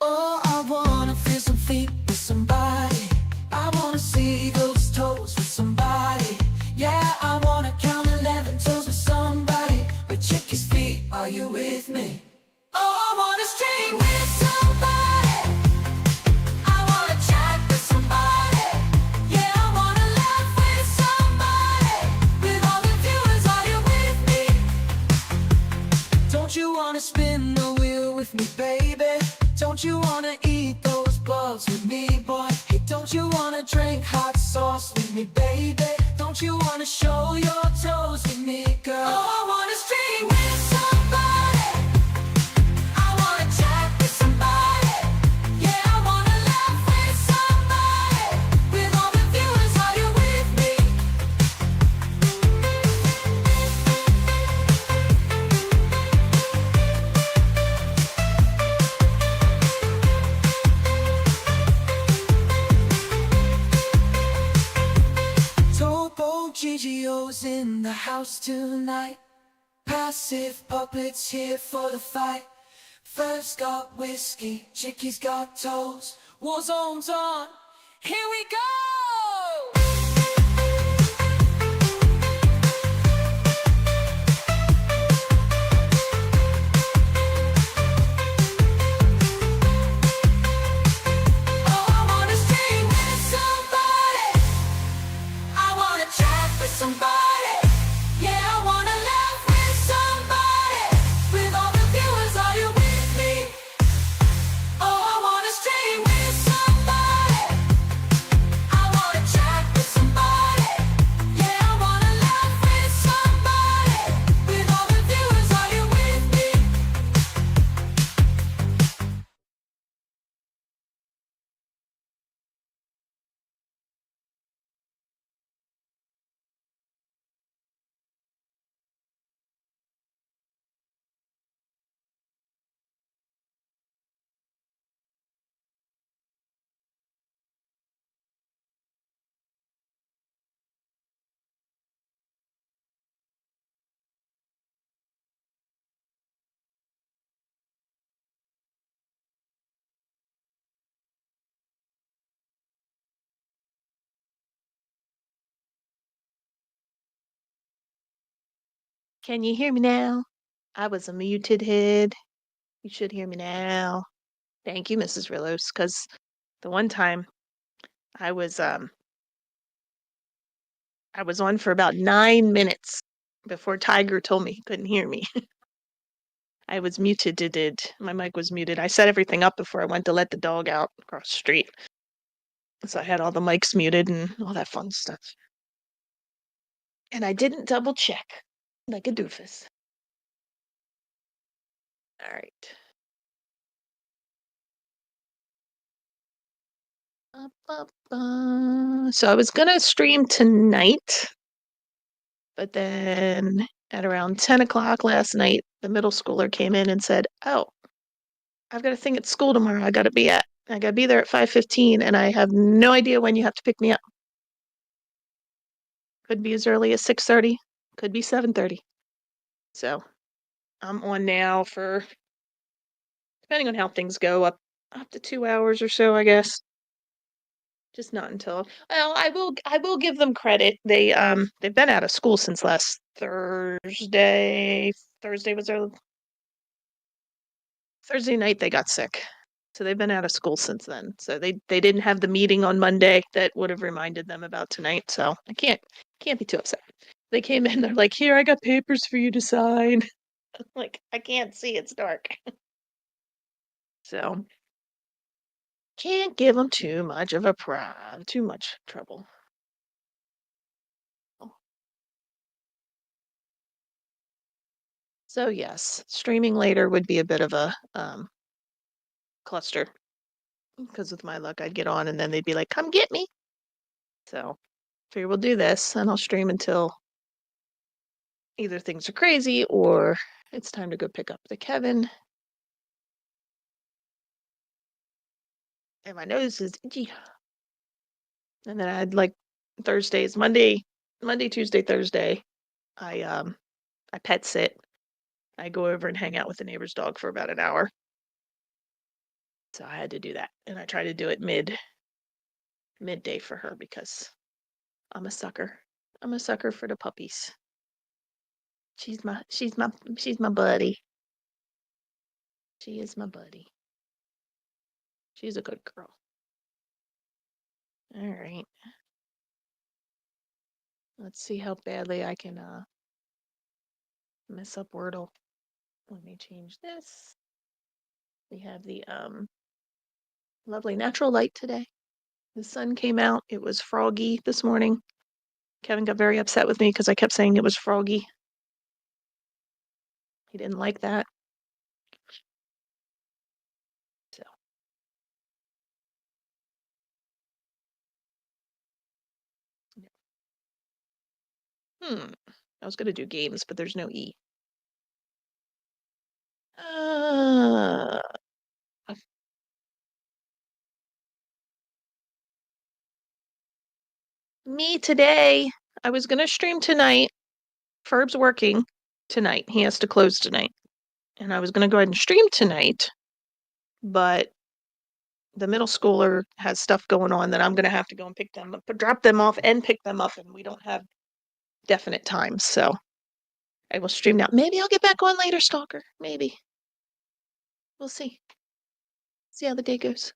Oh, I wanna feel some feet with somebody. I wanna see those toes with somebody. Yeah, I wanna count 11 toes with somebody. But check his feet, are you with me? Oh, I wanna string with somebody. I wanna chat with somebody. Yeah, I wanna laugh with somebody. With all the viewers, are you with me? Don't you wanna spin the wheel with me, baby? Don't you wanna eat those bugs with me, boy? Hey, don't you wanna drink hot sauce with me, baby? Don't you wanna show your toes with me, girl? Oh, I wanna string with somebody. I wanna chat with somebody. Yeah, I wanna laugh with somebody. With all the viewers, are you with me? Topo GGO's in the house tonight. Passive puppets here for the fight. First got whiskey, Chicky's got toes. Warzone's on, here we go! Oh, I wanna string with somebody. I wanna chat with somebody. Yeah, I wanna laugh with somebody. With all the viewers, are you with me? Oh, I wanna string with somebody. I wanna chat with somebody. Yeah, I wanna laugh with somebody. With all the viewers, are you with me? Can you hear me now? I was a muted head. You should hear me now. Thank you, Mrs. Rillos, because the one time I was um I was on for about 9 minutes before Tiger told me he couldn't hear me. I was muted. My mic was muted. I set everything up before I went to let the dog out across the street. So I had all the mics muted and all that fun stuff. And I didn't double check like a doofus. All right. So I was gonna stream tonight, but then at around 10 o'clock last night, the middle schooler came in and said, "Oh, I've got a thing at school tomorrow. I gotta be at. I gotta be there at 5:15, and I have no idea when you have to pick me up. Could be as early as 6:30, could be 7:30. So I'm on now for, depending on how things go, up to 2 hours or so, I guess. Just not until, well, I will give them credit. They've been out of school since last Thursday. Thursday was their Thursday night they got sick. So they've been out of school since then. So they didn't have the meeting on Monday that would have reminded them about tonight. So I can't be too upset. They came in, they're like, "Here, I got papers for you to sign." Like, I can't see, it's dark. So can't give them too much of a too much trouble. So yes, streaming later would be a bit of a cluster because with my luck, I'd get on and then they'd be like, "Come get me." So figure we'll do this, and I'll stream until either things are crazy or it's time to go pick up the Kevin. And my nose is itchy. And then I'd like Thursdays, Monday, Tuesday, Thursday. I pet sit. I go over and hang out with the neighbor's dog for about an hour. So I had to do that. And I try to do it midday for her because I'm a sucker. I'm a sucker for the puppies. She's my buddy. She is my buddy. She's a good girl. All right. Let's see how badly I can mess up Wordle. Let me change this. We have the lovely natural light today. The sun came out. It was froggy this morning. Kevin got very upset with me because I kept saying it was froggy. He didn't like that. So, I was gonna do games, but there's no E. Uh, Me today. I was gonna stream tonight. Ferb's working tonight. He has to close tonight. And I was gonna go ahead and stream tonight, but the middle schooler has stuff going on that I'm gonna have to go and pick them up, drop them off and pick them up, and we don't have definite times. So I will stream now. Maybe I'll get back on later, Stalker. Maybe. We'll see. See how the day goes.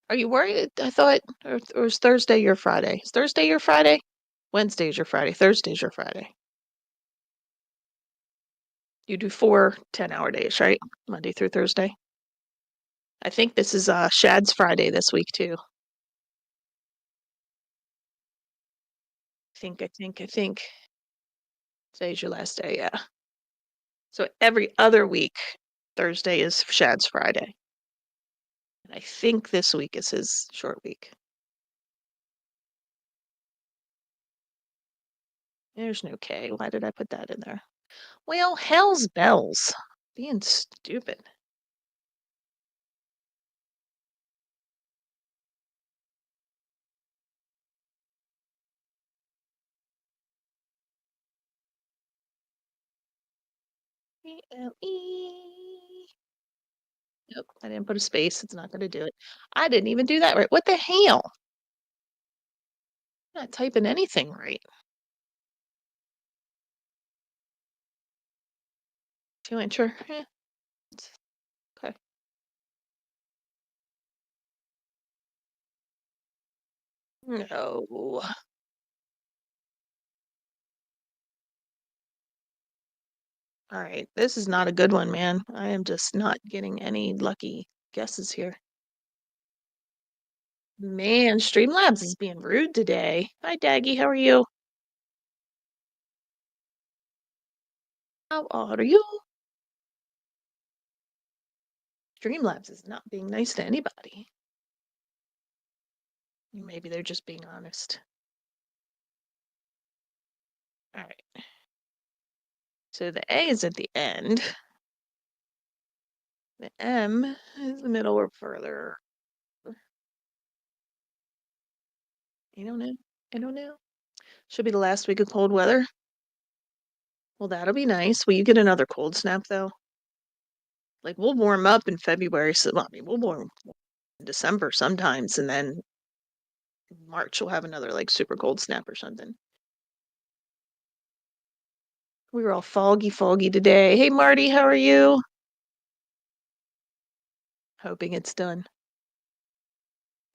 Are you worried? I thought, or is Thursday your Friday? Is Thursday your Friday? Wednesday's your Friday. Thursday's your Friday. You do 4 10-hour days, right? Monday through Thursday. I think this is Shad's Friday this week too. I think. Today's your last day, yeah. So every other week, Thursday is Shad's Friday. And I think this week is his short week. There's no K. Why did I put that in there? Well, hell's bells. Being stupid. E-L-E. Nope, I didn't put a space. It's not going to do it. I didn't even do that right. What the hell? I'm not typing anything right. 2-incher. Okay. No. All right. This is not a good one, man. I am just not getting any lucky guesses here. Man, Streamlabs is being rude today. Hi, Daggy. How are you? How are you? Streamlabs is not being nice to anybody. Maybe they're just being honest. All right. So the A is at the end. The M is the middle or further. I don't know. I don't know. Should be the last week of cold weather. Well, that'll be nice. Will you get another cold snap though? Like we'll warm up in February, so well, I mean we'll warm in December sometimes, and then March we'll have another like super cold snap or something. We were all foggy today. Hey Marty, how are you? Hoping it's done.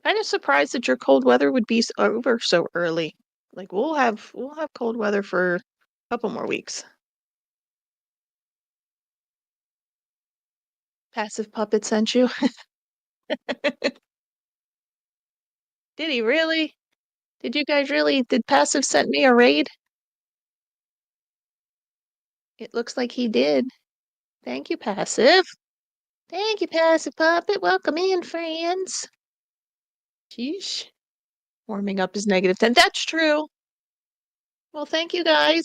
Kind of surprised that your cold weather would be over so early. Like we'll have cold weather for a couple more weeks. Passive Puppet sent you. Did he really? Did you guys really? Did Passive send me a raid? It looks like he did. Thank you, Passive. Thank you, Passive Puppet. Welcome in, friends. Sheesh. Warming up is -10. That's true. Well, thank you, guys.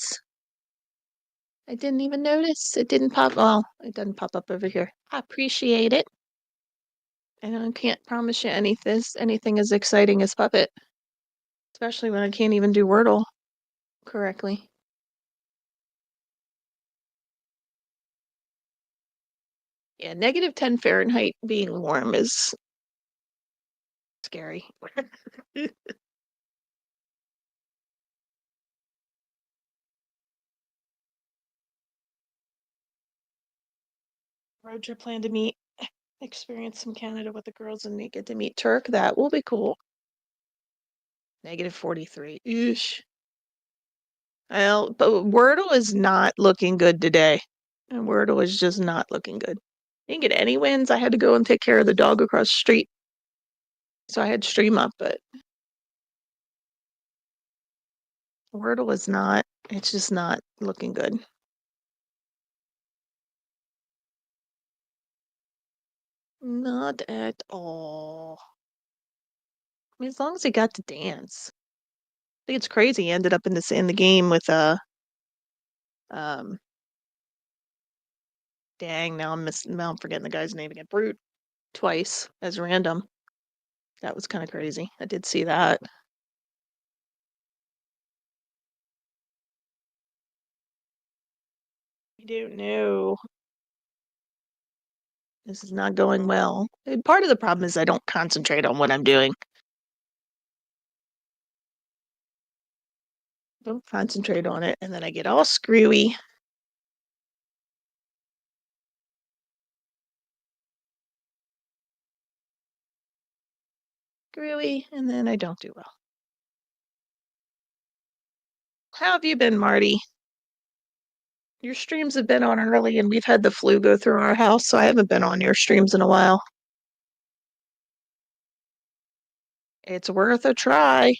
I didn't even notice. It didn't pop. Well, it doesn't pop up over here. I appreciate it. And I can't promise you anything as exciting as Puppet. Especially when I can't even do Wordle correctly. Yeah, -10 Fahrenheit being warm is scary. Road trip plan to meet, experience some Canada with the girls and get to meet Turk. That will be cool. -43. Eesh. Well, but Wordle is not looking good today. And Wordle is just not looking good. Didn't get any wins. I had to go and take care of the dog across the street. So I had stream up, but Wordle is not, it's just not looking good. Not at all. I mean, as long as he got to dance. I think it's crazy. He ended up in the game with um dang, now I'm forgetting the guy's name again. Brute twice as random. That was kind of crazy. I did see that. I don't know. This is not going well. And part of the problem is I don't concentrate on what I'm doing. Don't concentrate on it, and then I get all screwy. Screwy, and then I don't do well. How have you been, Marty? Your streams have been on early, and we've had the flu go through our house, so I haven't been on your streams in a while. It's worth a try.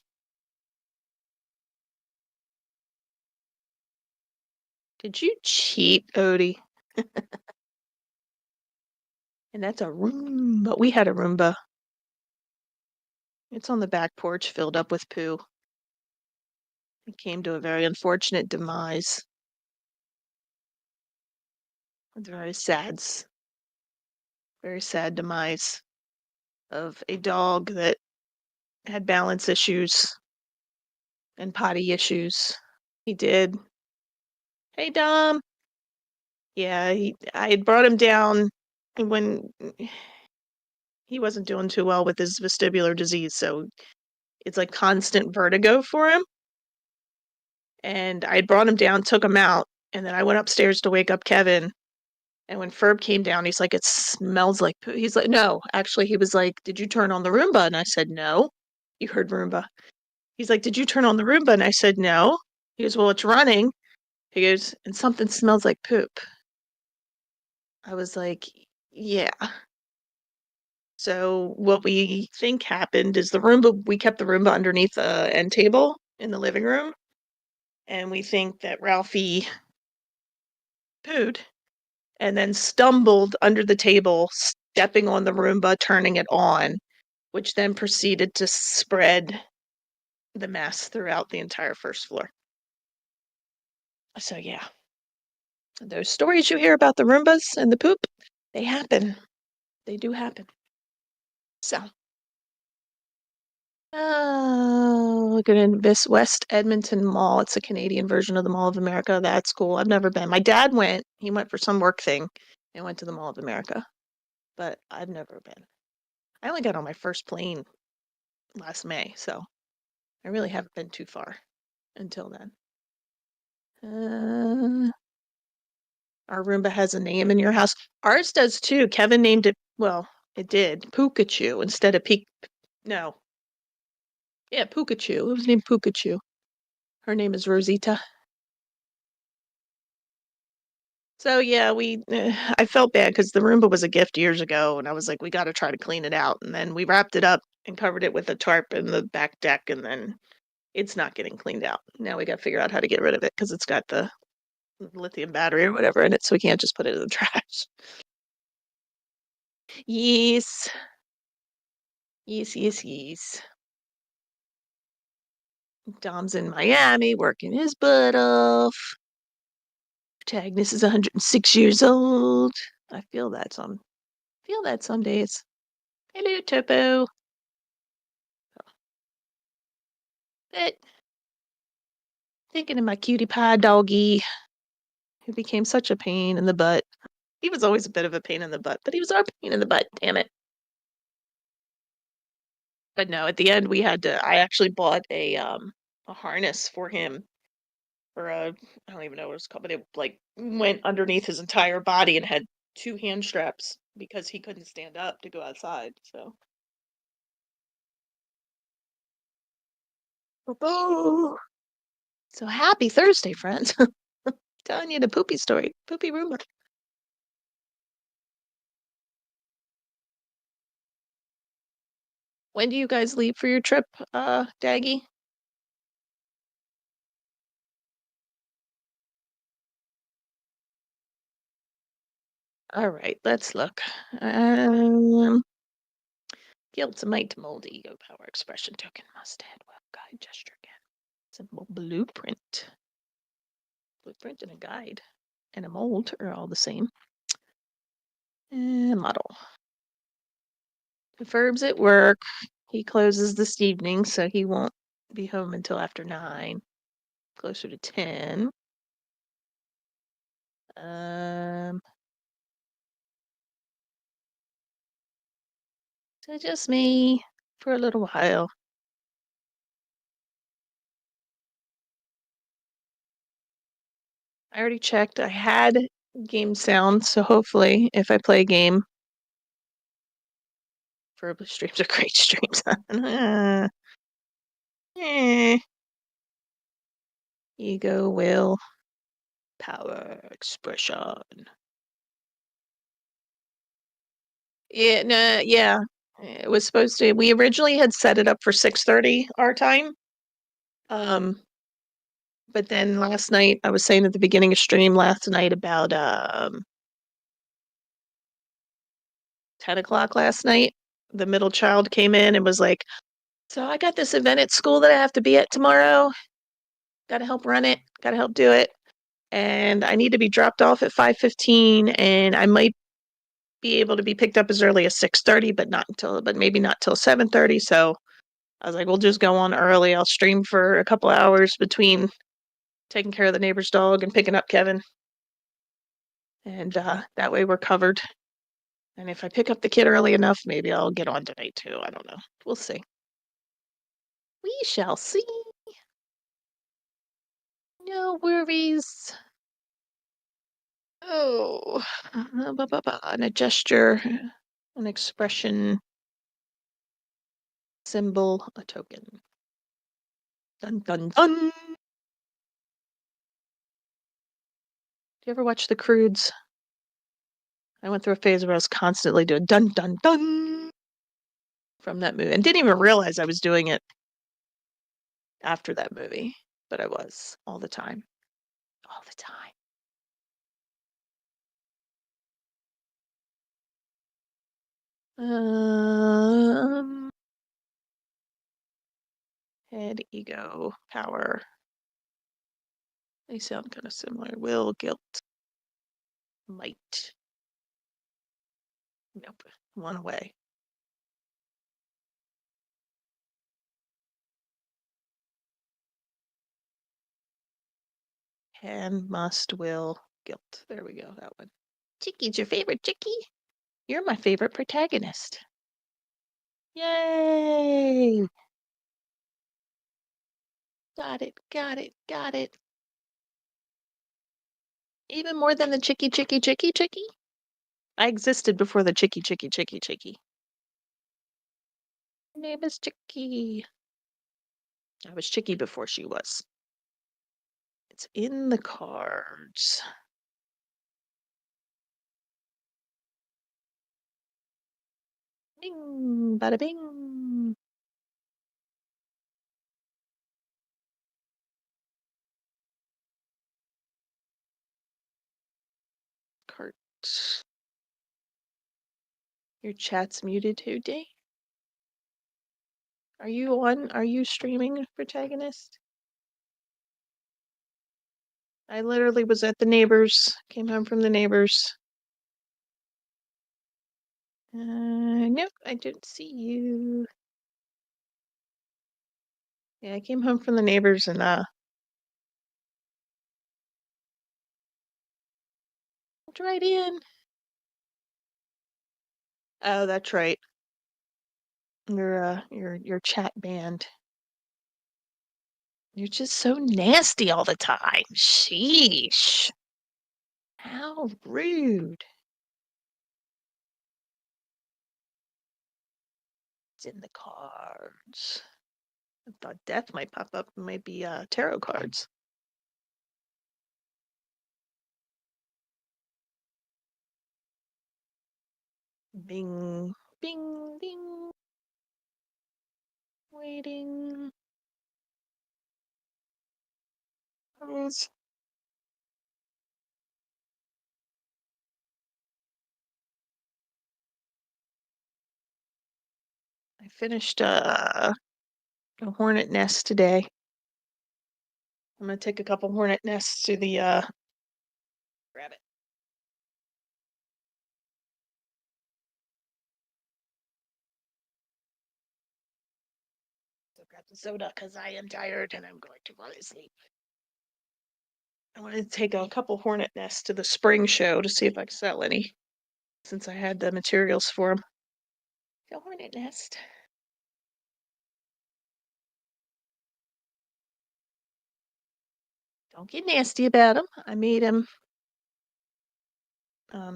Did you cheat, Odie? And that's a Roomba. We had a Roomba. It's on the back porch filled up with poo. It came to a very unfortunate demise. It's very sad demise of a dog that had balance issues and potty issues. He did. Hey, Dom. Yeah, I had brought him down when he wasn't doing too well with his vestibular disease, so it's like constant vertigo for him. And I had brought him down, took him out, and then I went upstairs to wake up Kevin. And when Ferb came down, he's like, "It smells like poo." He's like, "No." Actually, he was like, "Did you turn on the Roomba?" And I said, "No." You heard Roomba. He's like, "Did you turn on the Roomba?" And I said, "No." He goes, "Well, it's running." He goes, "And something smells like poop." I was like, "Yeah." So what we think happened is we kept the Roomba underneath the end table in the living room, and we think that Ralphie pooed and then stumbled under the table, stepping on the Roomba, turning it on, which then proceeded to spread the mess throughout the entire first floor. So yeah, those stories you hear about the Roombas and the poop, they happen. They do happen. So, look at this West Edmonton Mall. It's a Canadian version of the Mall of America. That's cool. I've never been. My dad went. He went for some work thing and went to the Mall of America, but I've never been. I only got on my first plane last May, so I really haven't been too far until then. Our Roomba has a name in your house. Ours does too. Kevin named it, well, it did, Pikachu instead of no. Yeah, Pikachu. It was named Pikachu. Her name is Rosita. So yeah, I felt bad because the Roomba was a gift years ago, and I was like, we got to try to clean it out. And then we wrapped it up and covered it with a tarp in the back deck, and then it's not getting cleaned out. Now we got to figure out how to get rid of it because it's got the lithium battery or whatever in it, so we can't just put it in the trash. Yes. Yes, yes, yes. Dom's in Miami working his butt off. Agnes is 106 years old. I feel that some days. Hello, Topo. But thinking of my cutie pie doggy, who became such a pain in the butt. He was always a bit of a pain in the butt, but he was our pain in the butt, damn it. But no, at the end we had to I actually bought a harness for him for a I don't even know what it's called, but it like went underneath his entire body and had two hand straps because he couldn't stand up to go outside. So oh, so happy Thursday, friends. Telling you the poopy story. Poopy rumor. When do you guys leave for your trip, Daggy? All right, let's look. Guilt might moldy ego power expression token must add well guide gesture again. Simple blueprint. Blueprint and a guide and a mold are all the same. Model. Confirms at work. He closes this evening, so he won't be home until after 9, closer to 10. Um, so just me for a little while. I already checked. I had game sound, so hopefully, if I play a game, verbal streams are great streams. Eh. Ego, will, power, expression. Yeah, no, yeah. It was supposed to. We originally had set it up for 6:30 our time. Um, but then last night, I was saying at the beginning of stream last night about 10 o'clock last night, the middle child came in and was like, "So I got this event at school that I have to be at tomorrow. Got to help run it. Got to help do it, and I need to be dropped off at 5:15, and I might be able to be picked up as early as 6:30, but maybe not till 7:30. So I was like, we'll just go on early. I'll stream for a couple hours between taking care of the neighbor's dog and picking up Kevin. And that way we're covered. And if I pick up the kid early enough, maybe I'll get on tonight too. I don't know. We'll see. We shall see. No worries. Oh, and a gesture, an expression, symbol, a token. Dun dun dun. Do you ever watch The Croods? I went through a phase where I was constantly doing dun dun dun from that movie and didn't even realize I was doing it after that movie, but I was all the time. All the time. Um, head, ego, power. They sound kind of similar. Will, guilt, might. Nope. One away. Can, must, will, guilt. There we go. That one. Chickie's your favorite Chickie? You're my favorite protagonist. Yay! Got it, got it, got it. Even more than the Chickie, Chickie, Chickie, Chickie? I existed before the Chickie, Chickie, Chickie, Chickie. Her name is Chickie. I was Chickie before she was. It's in the cards. Bing, bada bing. Your chat's muted, Houdie. Are you on? Are you streaming, Protagonist? I literally was at the neighbors, came home from the neighbors. Nope, I didn't see you. Yeah, I came home from the neighbors and walked right in. Oh, that's right. Your chat banned. You're just so nasty all the time. Sheesh. How rude. It's in the cards. I thought death might pop up. It might be tarot cards. Bing, bing, bing. Waiting. Cards. I finished a hornet nest today. I'm gonna take a couple hornet nests to the rabbit. So grab the soda because I am tired and I'm going to fall asleep. I wanted to take a couple hornet nests to the spring show to see if I could sell any, since I had the materials for them. The hornet nest. Don't get nasty about them. I made them.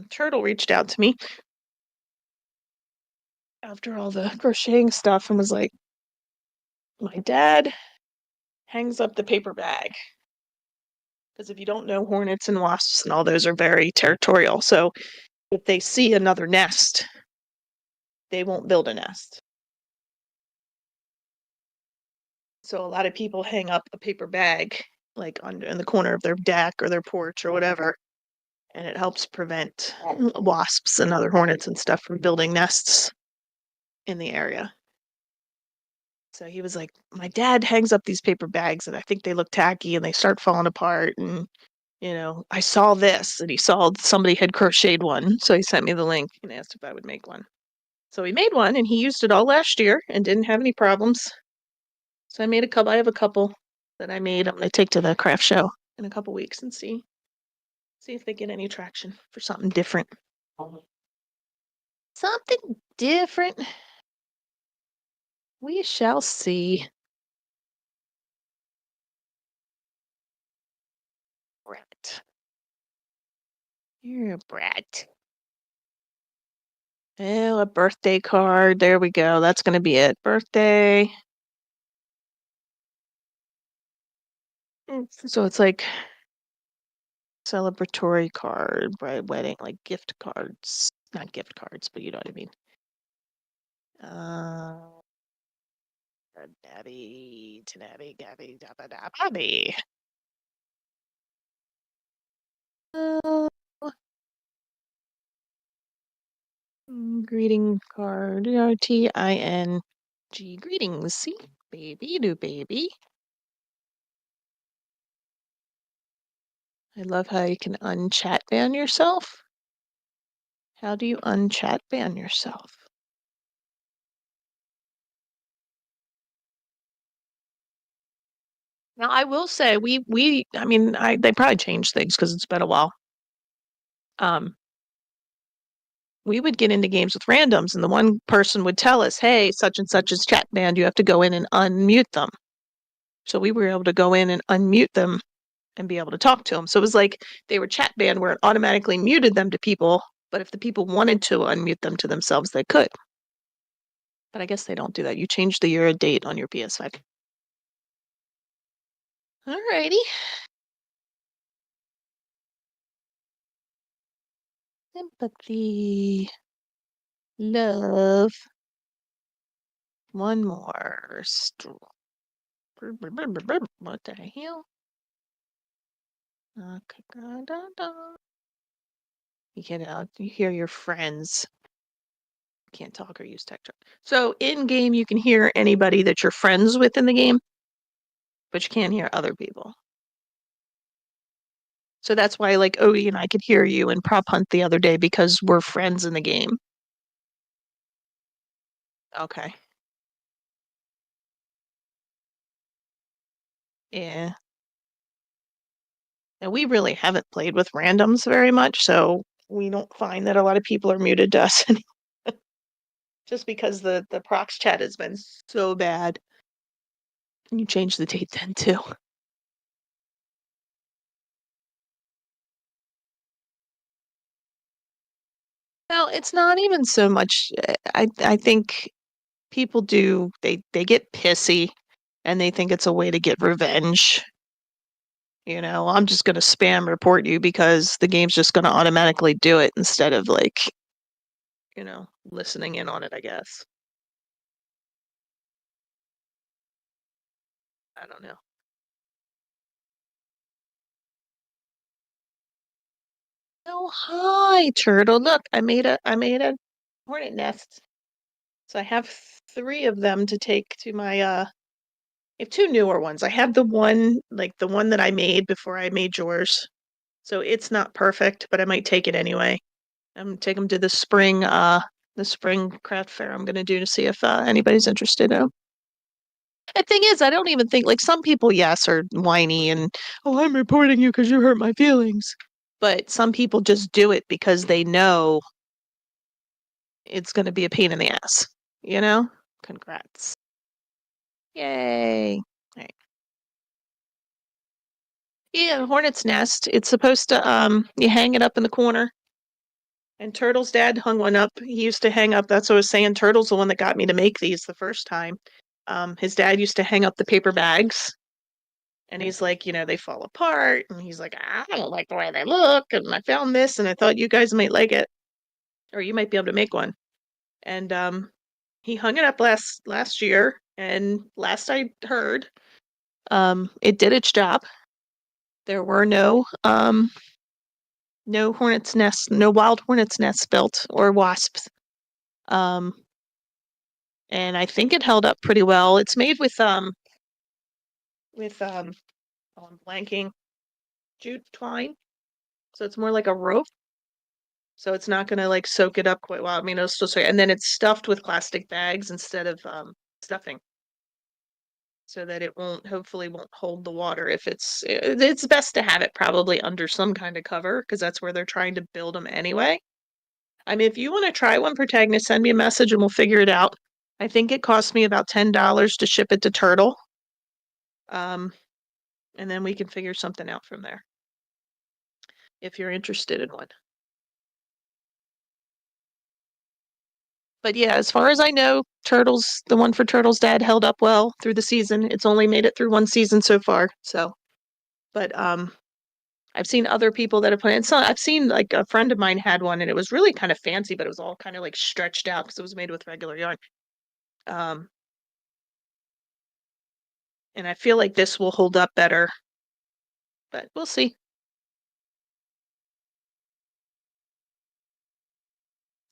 Turtle reached out to me after all the crocheting stuff and was like, my dad hangs up the paper bag. Because if you don't know, hornets and wasps and all those are very territorial. So if they see another nest, they won't build a nest. So a lot of people hang up a paper bag like in the corner of their deck or their porch or whatever, and it helps prevent wasps and other hornets and stuff from building nests in the area. So he was like, my dad hangs up these paper bags and I think they look tacky and they start falling apart. And, I saw this and he saw somebody had crocheted one. So he sent me the link and asked if I would make one. So he made one and he used it all last year and didn't have any problems. So I made a couple. I have a couple that I made. I'm going to take to the craft show in a couple weeks and see if they get any traction for something different. Something different. We shall see. Brat. You're a brat. Oh, a birthday card. There we go. That's going to be it. Birthday. So it's like celebratory card, right? Wedding, like gift cards. Not gift cards, but you know what I mean. Daddy, Tanabby, Gabby, Dabba, Dabby. Greeting card. Ting. Greetings. See, baby, do baby. I love how you can unchat ban yourself. How do you unchat ban yourself? Now I will say I mean they probably changed things because it's been a while. Um, we would get into games with randoms and the one person would tell us, hey, such and such is chat banned, you have to go in and unmute them. So we were able to go in and unmute them and be able to talk to them. So it was like they were chat banned where it automatically muted them to people, but if the people wanted to unmute them to themselves, they could. But I guess they don't do that. You change the year and date on your PS5. Alrighty. Sympathy. Love. One more. What the hell? You get out. You hear your friends. Can't talk or use tech chat. So in game, you can hear anybody that you're friends with in the game, but you can't hear other people. So that's why, like, Odie and I could hear you in Prop Hunt the other day because we're friends in the game. Okay. Yeah. And we really haven't played with randoms very much, so we don't find that a lot of people are muted to us anymore. Just because the prox chat has been so bad. Can you change the date then too? Well, it's not even so much. I think people do they get pissy and they think it's a way to get revenge. You know, I'm just gonna spam report you because the game's just gonna automatically do it instead of like, listening in on it, I guess. I don't know. Oh, hi, turtle. Look, I made a hornet nest. So I have three of them to take to my I have two newer ones. I have the one the one that I made before I made yours. So it's not perfect, but I might take it anyway. I'm gonna take them to the spring craft fair I'm gonna do to see if anybody's interested in 'em. The thing is, I don't even think like some people, yes, are whiny and oh, I'm reporting you because you hurt my feelings. But some people just do it because they know it's going to be a pain in the ass, you know? Congrats. Yay. All right. Yeah, hornet's nest. It's supposed to you hang it up in the corner. And Turtle's dad hung one up. He used to hang up, that's what I was saying. Turtle's the one that got me to make these the first time. His dad used to hang up the paper bags. And he's like, they fall apart. And he's like, I don't like the way they look. And I found this and I thought you guys might like it. Or you might be able to make one. And he hung it up last year. And last I heard, it did its job. There were no hornets nests, no wild hornets nests built or wasps. Um, and I think it held up pretty well. It's made with oh, I'm blanking, jute twine. So it's more like a rope. So it's not gonna like soak it up quite well. I mean, it'll still soak, and then it's stuffed with plastic bags instead of stuffing, so that it hopefully won't hold the water. If it's best to have it probably under some kind of cover because that's where they're trying to build them anyway. I mean, if you want to try one, Protagonist, send me a message and we'll figure it out. I think it cost me about $10 to ship it to Turtle. Um, and then we can figure something out from there if you're interested in one. But yeah, as far as I know, the one for Turtle's dad held up well through the season. It's only made it through one season so far. So, but I've seen other people that have put in. So I've seen like a friend of mine had one and it was really kind of fancy, but it was all kind of like stretched out because it was made with regular yarn. Um, and I feel like this will hold up better, but we'll see.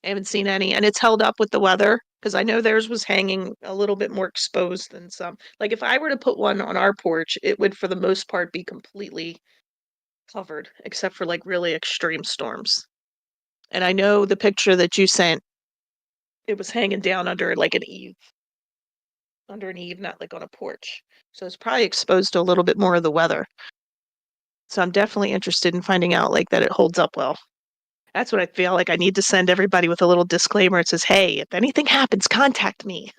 I haven't seen any, and it's held up with the weather because I know theirs was hanging a little bit more exposed than some. Like if I were to put one on our porch, it would for the most part be completely covered, except for like really extreme storms. And I know the picture that you sent, it was hanging down under like under an eave, not like on a porch. So it's probably exposed to a little bit more of the weather. So I'm definitely interested in finding out like that it holds up well. That's what I feel like I need to send everybody with a little disclaimer. It says, hey, if anything happens, contact me.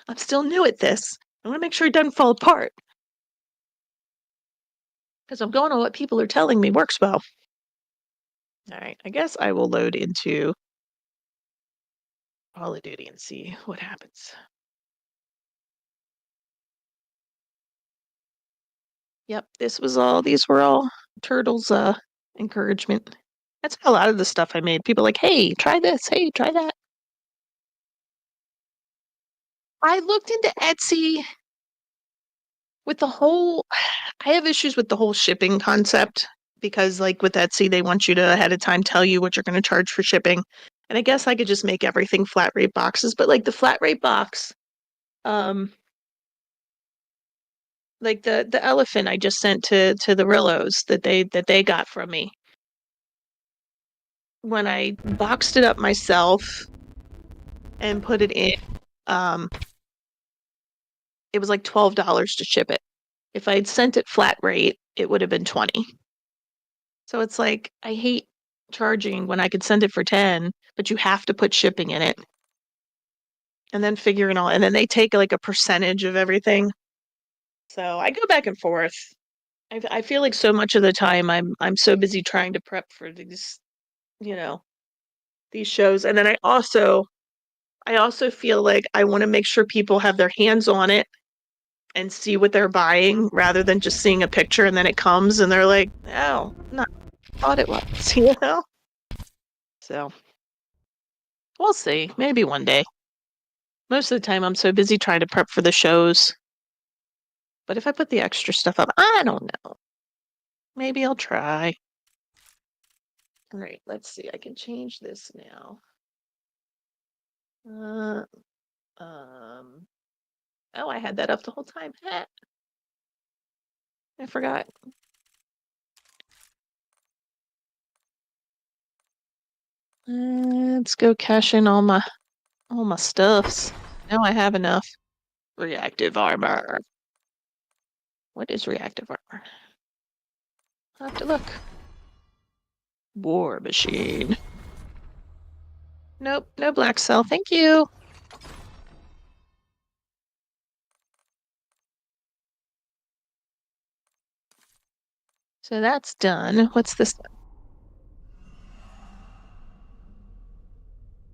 I'm still new at this. I want to make sure it doesn't fall apart. Because I'm going on what people are telling me works well. All right, I guess I will load into Call of Duty and see what happens. Yep, these were all Turtle's encouragement. That's a lot of the stuff I made. People like, hey, try this, hey, try that. I looked into Etsy with the whole I have issues with the whole shipping concept because like with Etsy, they want you to ahead of time tell you what you're going to charge for shipping. And I guess I could just make everything flat rate boxes, but like the flat rate box, like the elephant I just sent to the Rillos that they got from me. When I boxed it up myself and put it in, um, it was like $12 to ship it. If I had sent it flat rate, it would have been 20. So it's like I hate charging when I could send it for 10, but you have to put shipping in it. And then figuring all, and then they take like a percentage of everything. So I go back and forth. I feel like so much of the time I'm so busy trying to prep for these, you know, these shows. And then I also feel like I want to make sure people have their hands on it and see what they're buying rather than just seeing a picture and then it comes and they're like, oh, not thought it was, you know? So we'll see. Maybe one day. Most of the time I'm so busy trying to prep for the shows. But if I put the extra stuff up, I don't know. Maybe I'll try. All right, let's see. I can change this now. Uh, um, oh, I had that up the whole time. I forgot. Let's go cash in all my stuffs. Now I have enough. Reactive armor. What is reactive armor? I'll have to look. War machine. Nope, no black cell. Thank you. So that's done. What's this?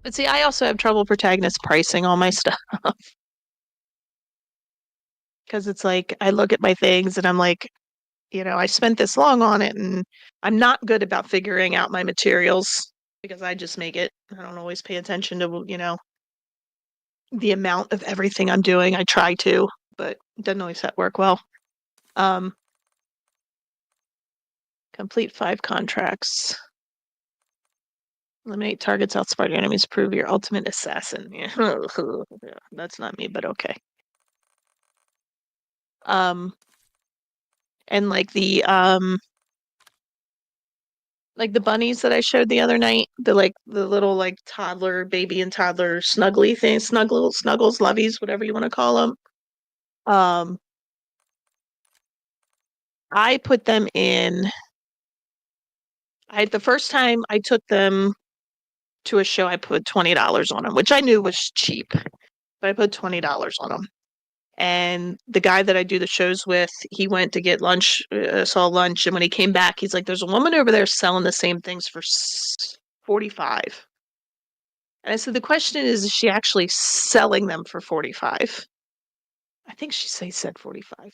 But see, I also have trouble protagonist pricing all my stuff because it's like I look at my things and I'm like, I spent this long on it and I'm not good about figuring out my materials because I just make it. I don't always pay attention to, the amount of everything I'm doing. I try to, but it doesn't always work well. Um, complete 5 contracts. Eliminate targets, outsmart your enemies, prove your ultimate assassin. Yeah, that's not me, but okay. And like the bunnies that I showed the other night, the little like toddler, baby and toddler snuggly things, snuggles, loveys, whatever you want to call them. Um, I put them in. The first time I took them to a show, I put $20 on them, which I knew was cheap, but I put $20 on them. And the guy that I do the shows with, he went to get lunch, saw lunch, and when he came back, he's like, "There's a woman over there selling the same things for 45." And I said, "The question is she actually selling them for 45?" I think said 45.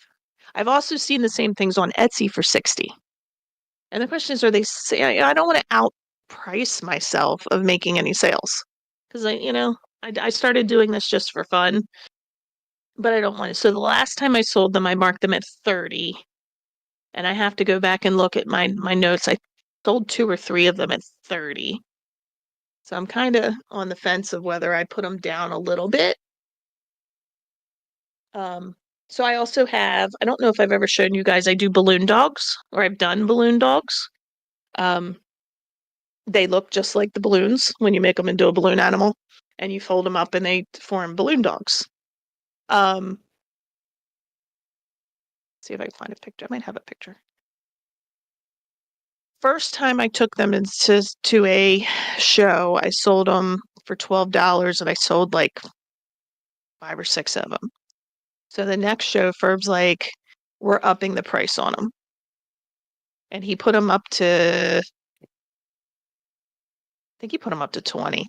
I've also seen the same things on Etsy for 60. And the question is, are they say I don't want to outprice myself of making any sales because I started doing this just for fun, but I don't want to. So the last time I sold them, I marked them at 30, and I have to go back and look at my notes. I sold 2 or 3 of them at 30. So I'm kind of on the fence of whether I put them down a little bit. So I also I don't know if I've ever shown you guys, I do balloon dogs, or I've done balloon dogs. Um, they look just like the balloons when you make them into a balloon animal and you fold them up and they form balloon dogs. See if I can find a picture. I might have a picture. First time I took them to a show, I sold them for $12 and I sold like 5 or 6 of them. So the next show, Ferb's like, we're upping the price on them. And he put them up to, I think he put them up to 20.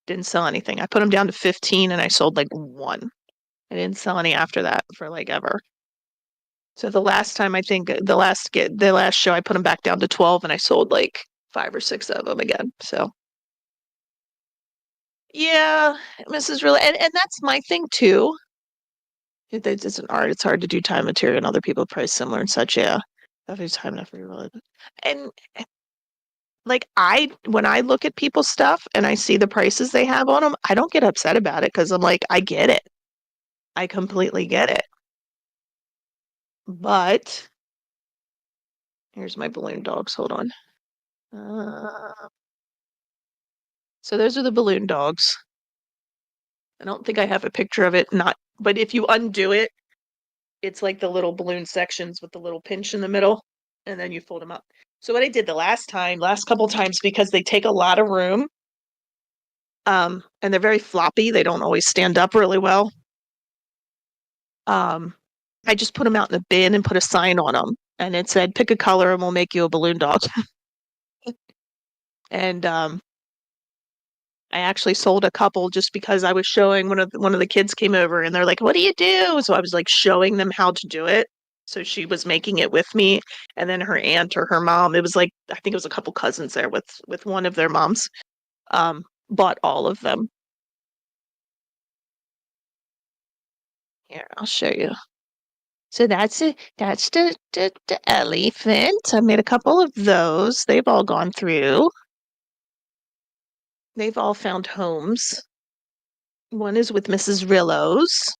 Didn't sell anything. I put them down to 15 and I sold like 1. I didn't sell any after that for like ever. So the last time, I think the last show, I put them back down to 12 and I sold like 5 or 6 of them again. So yeah, Mrs. Really, and that's my thing too. It's an art. It's hard to do time material and other people price similar and such. Yeah, every time, never really. And like when I look at people's stuff and I see the prices they have on them, I don't get upset about it because I'm like, I get it. I completely get it. But here's my balloon dogs. Hold on. So those are the balloon dogs. I don't think I have a picture of it, not, but if you undo it, it's like the little balloon sections with the little pinch in the middle, and then you fold them up. So what I did the last couple times, because they take a lot of room, and they're very floppy, they don't always stand up really well. I just put them out in the bin and put a sign on them, and it said, "Pick a color, and we'll make you a balloon dog." And I actually sold a couple just because I was showing one of the kids came over and they're like, "What do you do?" So I was like showing them how to do it. So she was making it with me, and then her aunt or her mom, it was like I think it was a couple cousins there with one of their moms, bought all of them. Here, I'll show you. So that's it. That's the elephant. I made a couple of those. They've all gone through. They've all found homes. One is with Mrs. Rillos.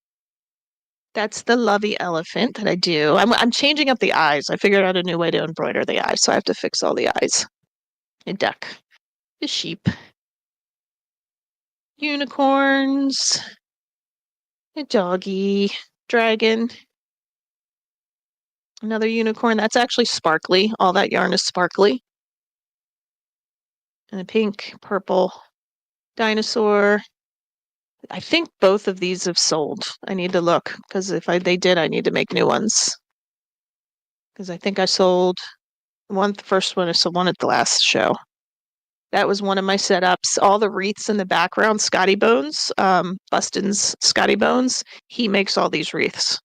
That's the lovey elephant that I do. I'm changing up the eyes. I figured out a new way to embroider the eyes, so I have to fix all the eyes. A duck, a sheep, unicorns, a doggy, dragon, another unicorn. That's actually sparkly. All that yarn is sparkly. And a pink, purple dinosaur. I think both of these have sold. I need to look because if they did, I need to make new ones. Because I think I sold the first one. I sold one at the last show. That was one of my setups. All the wreaths in the background, Scotty Bones, Bustin's Scotty Bones, he makes all these wreaths.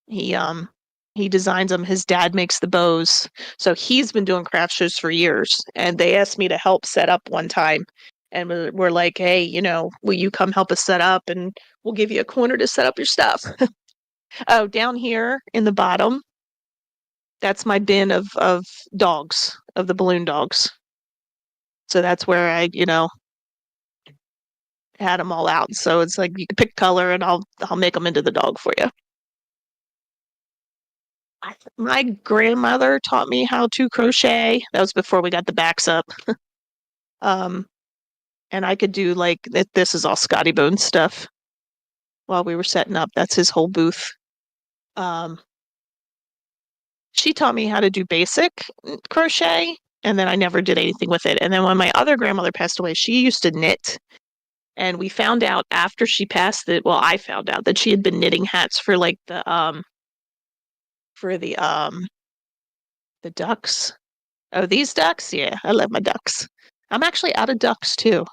He designs them. His dad makes the bows. So he's been doing craft shows for years. And they asked me to help set up one time. And we're like, hey, will you come help us set up? And we'll give you a corner to set up your stuff. Oh, down here in the bottom, that's my bin of dogs, of the balloon dogs. So that's where I, had them all out. So it's like you can pick color and I'll make them into the dog for you. My grandmother taught me how to crochet. That was before we got the backs up. Um, and I could do like this is all Scotty Bone stuff while we were setting up. That's his whole booth. Um, she taught me how to do basic crochet, and then I never did anything with it. And then when my other grandmother passed away, she used to knit. And we found out after she passed I found out that she had been knitting hats for like for the ducks. Oh, these ducks? Yeah, I love my ducks. I'm actually out of ducks too.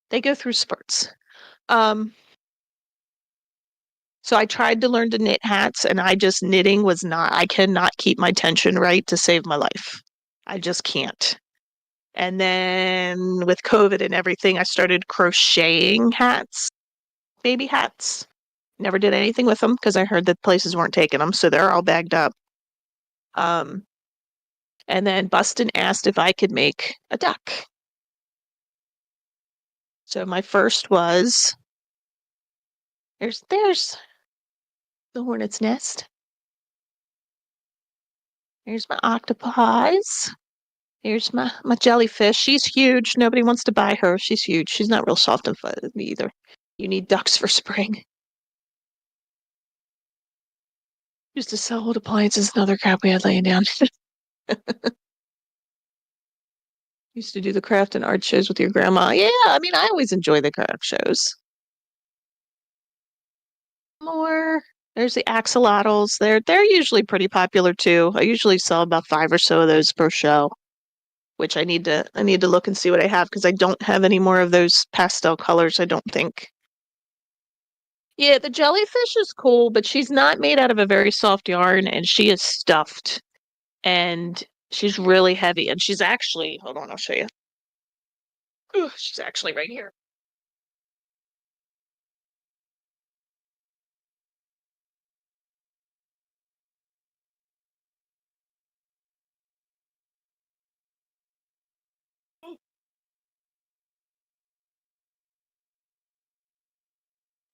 They go through spurts. Um, so I tried to learn to knit hats and knitting was not, I cannot keep my tension right to save my life. I just can't. And then with COVID and everything, I started crocheting hats, baby hats. Never did anything with them because I heard that places weren't taking them, so they're all bagged up. Um, and then Bustin asked if I could make a duck. So my first was there's the hornet's nest. Here's my octopies. Here's my jellyfish. She's huge. Nobody wants to buy her. She's huge. She's not real soft and fuzzy either. You need ducks for spring. Used to sell old appliances and other crap we had laying down. Used to do the craft and art shows with your grandma. Yeah, I mean, I always enjoy the craft shows. More. There's the axolotls. They're usually pretty popular too. I usually sell about 5 or so of those per show, which I need to look and see what I have because I don't have any more of those pastel colors, I don't think. Yeah, the jellyfish is cool, but she's not made out of a very soft yarn and she is stuffed and she's really heavy and she's actually, hold on, I'll show you. Ooh, she's actually right here.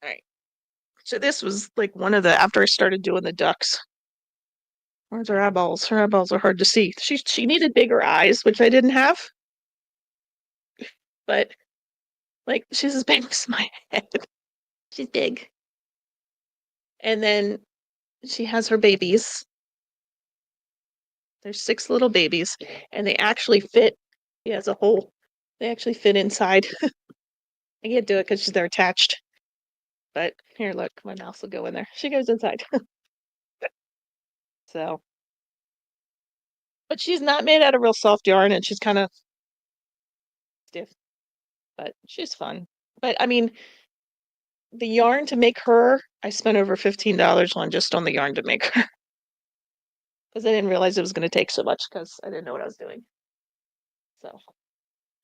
All right. So this was like one of the after I started doing the ducks. Where's her eyeballs? Her eyeballs are hard to see. She needed bigger eyes, which I didn't have, but like she's as big as my head. She's big. And then she has her babies. There's 6 little babies, and they actually fit. She has a hole. They actually fit inside. I can't do it because they're attached. But here, look, my mouse will go in there. She goes inside. So, but she's not made out of real soft yarn, and she's kind of stiff, but she's fun. But I mean, the yarn to make her, I spent over $15 on just on the yarn to make her because I didn't realize it was going to take so much because I didn't know what I was doing. So,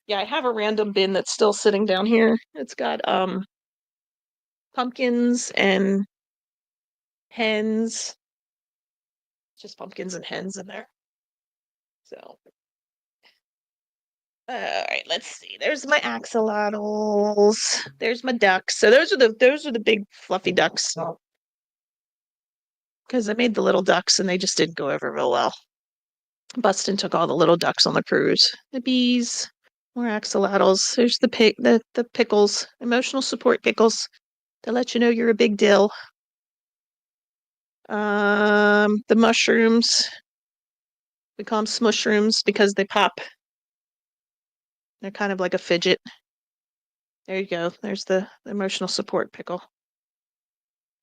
yeah, I have a random bin that's still sitting down here. It's got pumpkins and hens, just pumpkins and hens in there. So, all right, let's see. There's my axolotls. There's my ducks. So those are the big fluffy ducks. Because I made the little ducks and they just didn't go over real well. Bustin took all the little ducks on the cruise. The bees, more axolotls. There's the pickles, emotional support pickles to let you know you're a big deal. The mushrooms. We call them smushrooms because they pop. They're kind of like a fidget. There you go. There's the emotional support pickle.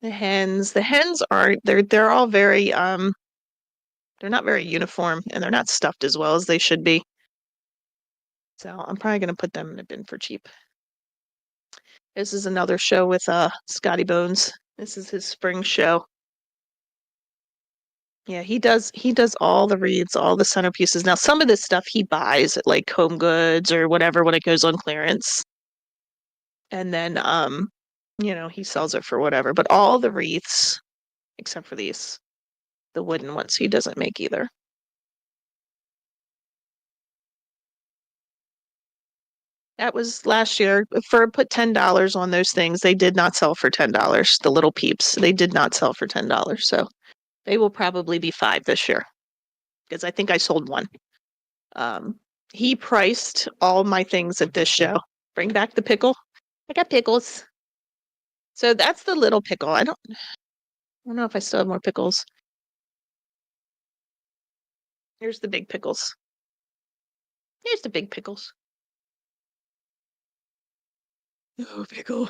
The hens. The hens aren't. They're all very they're not very uniform and they're not stuffed as well as they should be. So I'm probably gonna put them in a bin for cheap. This is another show with Scotty Bones. This is his spring show. Yeah, he does all the wreaths, all the centerpieces. Now some of this stuff he buys at like Home Goods or whatever when it goes on clearance. And then he sells it for whatever. But all the wreaths, except for these, the wooden ones, he doesn't make either. That was last year. For put $10 on those things, they did not sell for $10. The little peeps, they did not sell for $10. So they will probably be 5 this year because I think I sold one. He priced all my things at this show. Bring back the pickle. I got pickles. So that's the little pickle. I don't know if I still have more pickles. Here's the big pickles. Here's the big pickles. Oh, pickle.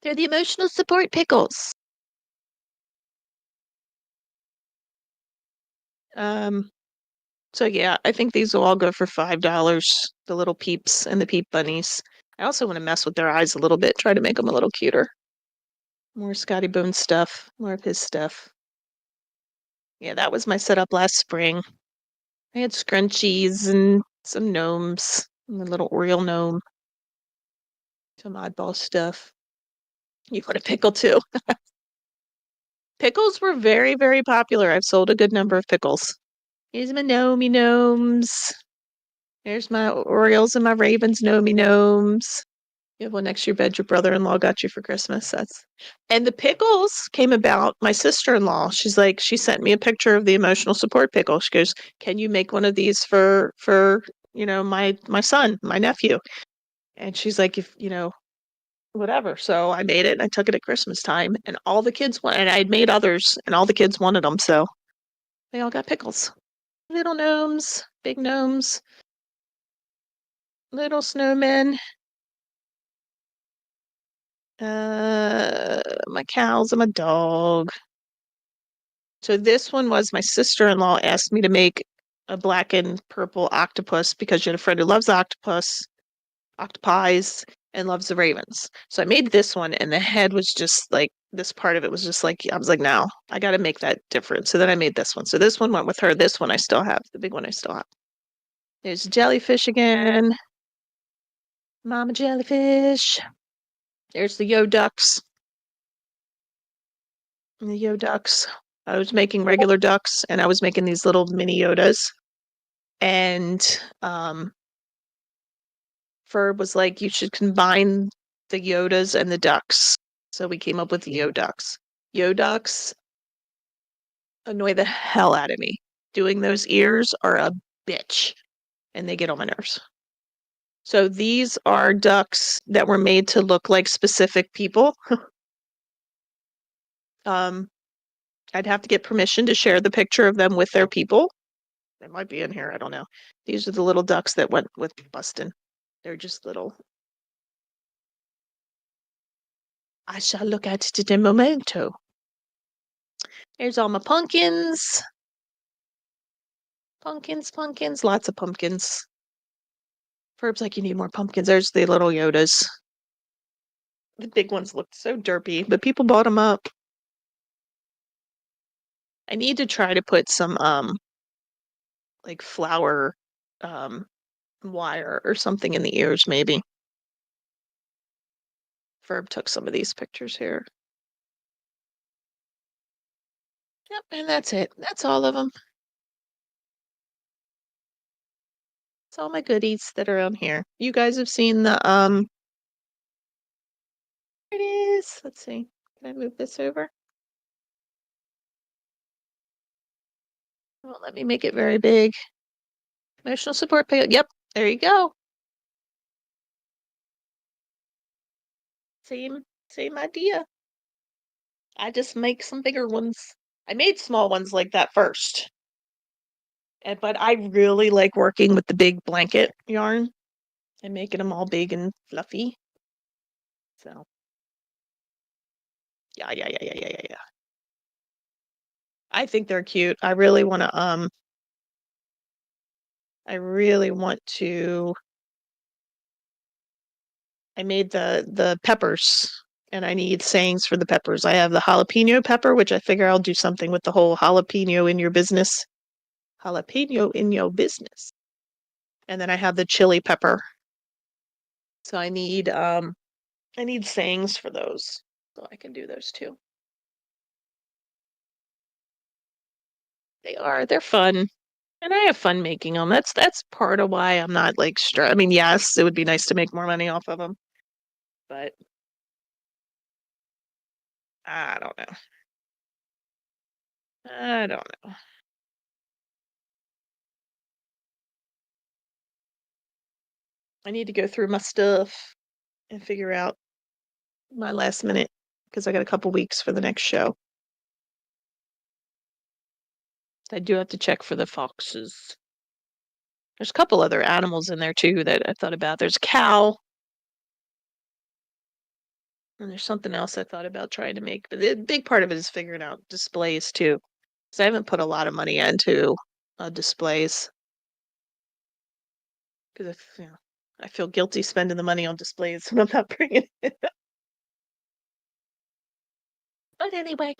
They're the emotional support pickles. So yeah, I think these will all go for $5, the little peeps and the peep bunnies. I also want to mess with their eyes a little bit, try to make them a little cuter. More Scotty Bone stuff, more of his stuff. Yeah, that was my setup last spring. I had scrunchies and some gnomes, and a little Oriole gnome, some oddball stuff. You want a pickle too? Pickles were very, very popular. I've sold a good number of pickles. Here's my gnomes. There's my Orioles and my Ravens gnomes. You have one next to your bed your brother-in-law got you for Christmas. And the pickles came about. My sister-in-law, she sent me a picture of the emotional support pickle. She goes, "Can you make one of these for my son, my nephew?" And she's like, "If whatever." So I made it and I took it at Christmas time and all the kids want and I'd made others and all the kids wanted them, so they all got pickles. Little gnomes, big gnomes, little snowmen. My cows and my dog. So this one was my sister-in-law asked me to make a black and purple octopus because she had a friend who loves octopies, and loves the ravens. So I made this one, and the head was just like this part of it was just like I was like, no, I got to make that different. So then I made this one. So this one went with her. This one I still have. The big one I still have. There's jellyfish again. Mama jellyfish. There's the yo ducks. And the yo ducks. I was making regular ducks, and I was making these little mini Yodas. And Ferb was like, you should combine the Yodas and the ducks. So we came up with Yoducks. Yoducks annoy the hell out of me. Doing those ears are a bitch, and they get on my nerves. So these are ducks that were made to look like specific people. I'd have to get permission to share the picture of them with their people. They might be in here, I don't know. These are the little ducks that went with Bustin'. They're just little. I shall look at it in a momento. There's all my pumpkins. Pumpkins, lots of pumpkins. Ferb's like, you need more pumpkins. There's the little Yodas. The big ones looked so derpy, but people bought them up. I need to try to put some like flower wire or something in the ears, maybe. Ferb took some of these pictures here. Yep, and that's it. That's all of them. It's all my goodies that are on here. You guys have seen the There it is. Let's see. Can I move this over? Well, let me make it very big. Emotional support pay. Yep, there you go. Same idea. I just make some bigger ones. I made small ones like that first. But I really like working with the big blanket yarn and making them all big and fluffy. So yeah. I think they're cute. I really want to I made the peppers and I need sayings for the peppers. I have the jalapeno pepper, which I figure I'll do something with the whole jalapeno in your business. Jalapeno in your business. And then I have the chili pepper. So I need sayings for those. So I can do those too. They're fun. And I have fun making them. That's part of why I'm not like I mean, yes, it would be nice to make more money off of them, but I don't know. I don't know. I need to go through my stuff and figure out my last minute because I got a couple weeks for the next show. I do have to check for the foxes. There's a couple other animals in there too that I thought about. There's a cow. And there's something else I thought about trying to make. But the big part of it is figuring out displays too. Because I haven't put a lot of money into displays. Because I feel guilty spending the money on displays when I'm not bringing it. But anyway,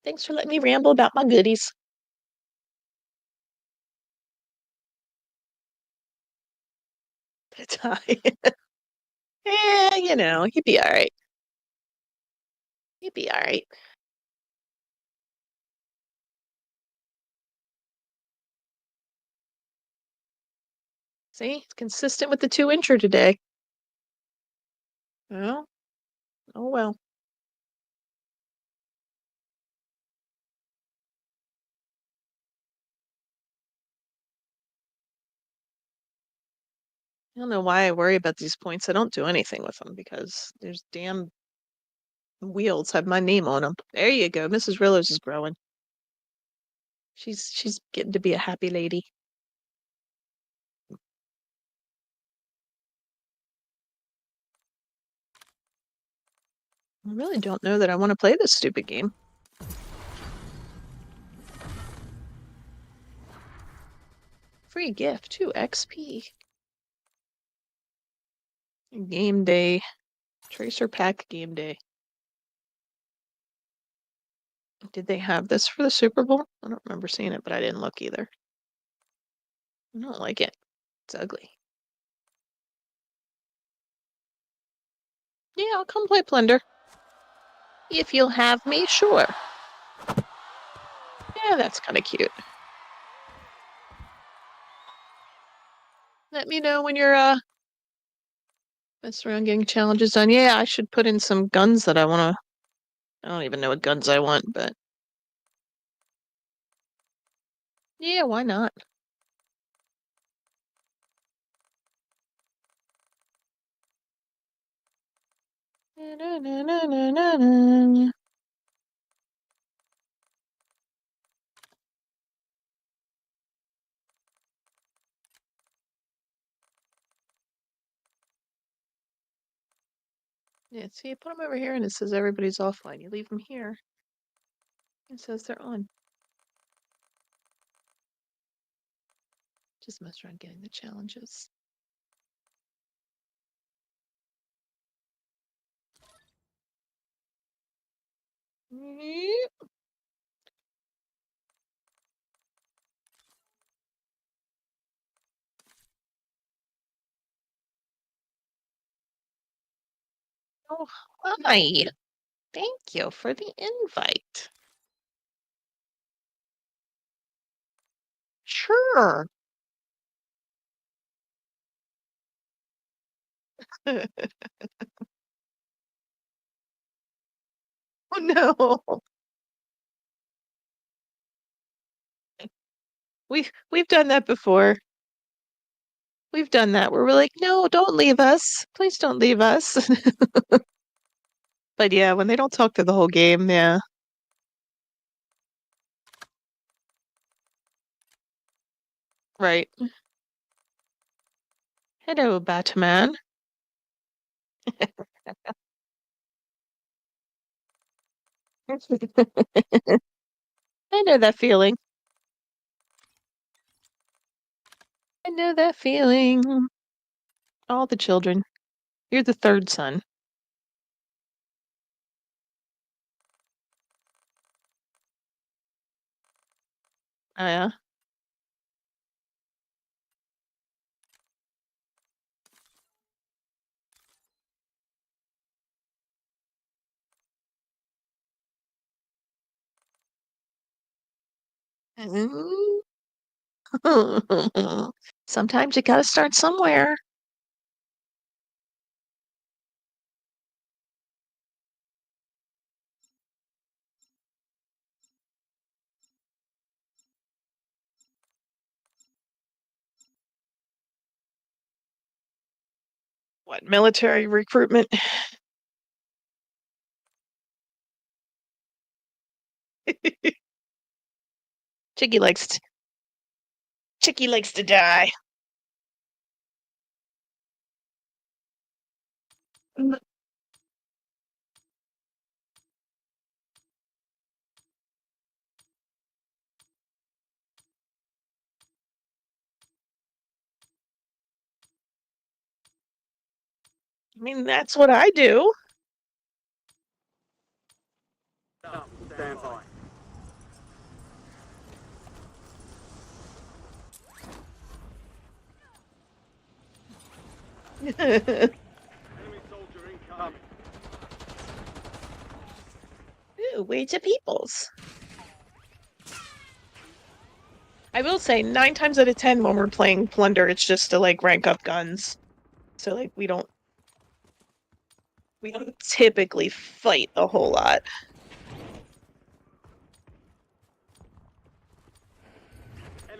thanks for letting me ramble about my goodies. Yeah, you'd be all right. You'd be all right. See, it's consistent with the 2-incher today. Well, oh well. I don't know why I worry about these points. I don't do anything with them because there's damn wheels have my name on them. There you go. Mrs. Rillos is growing. She's getting to be a happy lady. I really don't know that I want to play this stupid game. Free gift, 2 XP. Game day. Tracer pack game day. Did they have this for the Super Bowl? I don't remember seeing it, but I didn't look either. I don't like it. It's ugly. Yeah, I'll come play Plunder. If you'll have me, sure. Yeah, that's kind of cute. Let me know when you're Mess around getting challenges done. Yeah, I should put in some guns that I want to. I don't even know what guns I want, but yeah, why not? Yeah, see, you put them over here and it says everybody's offline. You leave them here. It says they're on. Just mess around getting the challenges. Yep. Oh, hi. Thank you for the invite. Sure. Oh no. We've done that before. We've done that where we're like, no, don't leave us. Please don't leave us. But yeah, when they don't talk to the whole game, yeah. Right. Hello, Batman. I know that feeling. I know that feeling. All the children. You're the third son. Oh, yeah. Mm. Sometimes you gotta start somewhere. What, military recruitment? Chicky likes to, Chicky likes to die. I mean, that's what I do. Stand by. Enemy soldier incoming. Ooh, Ways of Peoples. I will say 9 times out of 10 when we're playing Plunder, it's just to like rank up guns. So like we don't typically fight a whole lot.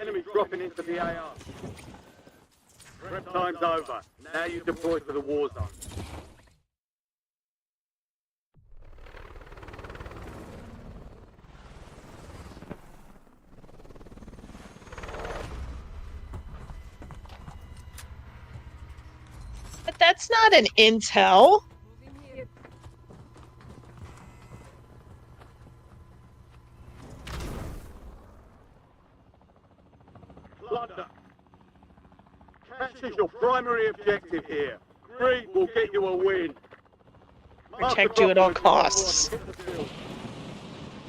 Enemy dropping into the AR. Prep time's over. Now you deploy to the war zone. But that's not an intel. Plunder. Cash is your primary objective here. Greed will get you a win. Protect you at all costs.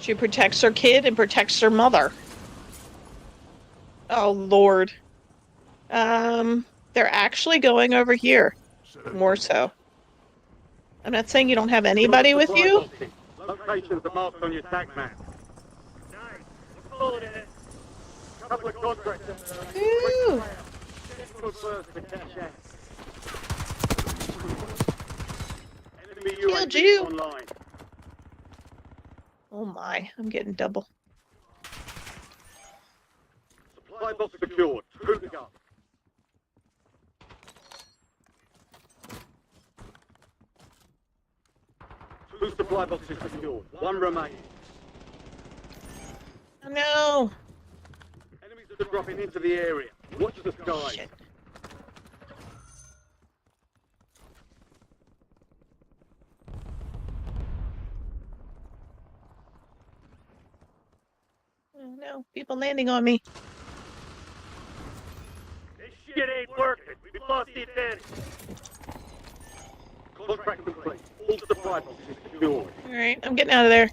She protects her kid and protects her mother. Oh Lord. They're actually going over here. More so. I'm not saying you don't have anybody with you. Locations are marked on your tag map. Couple of contractors. Ooh. First to cash out. told you. Online. Oh my, I'm getting double. Supply box secured. Two to go. Two supply boxes secured. One remaining. Oh no. Enemies are dropping into the area. Watch the sky. Shit. Oh no, people landing on me. This shit ain't working. We've lost the advantage. Contract complete. All supply boxes secured. Alright, I'm getting out of there.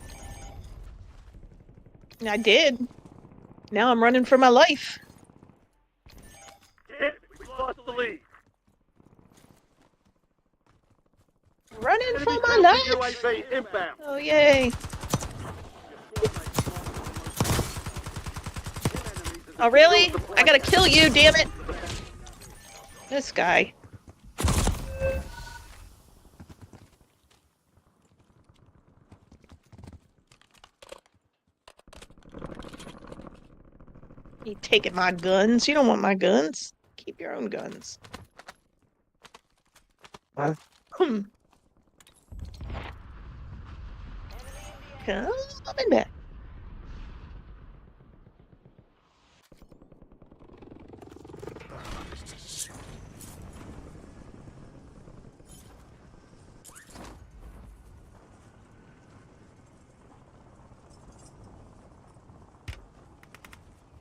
I did. Now I'm running for my life. Damn it, we've lost the lead. Running for Enemy my counter life! UAV inbound. Oh yay. Oh really? I gotta kill you, damn it! This guy. You taking my guns? You don't want my guns. Keep your own guns. Hmm. Coming back.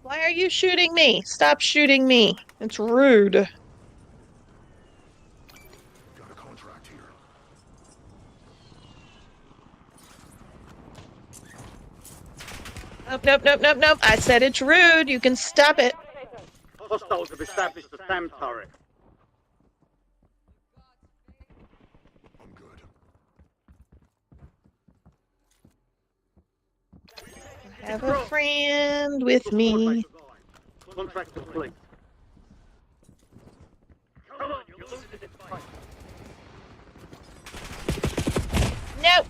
Why are you shooting me? Stop shooting me. It's rude. Got a contract here. Nope, nope, nope, nope, nope. I said it's rude. You can stop it. Hostiles have established a SAM turret. I'm good. Have a friend with me. Contract complete. Come on, you're losing this fight. Nope.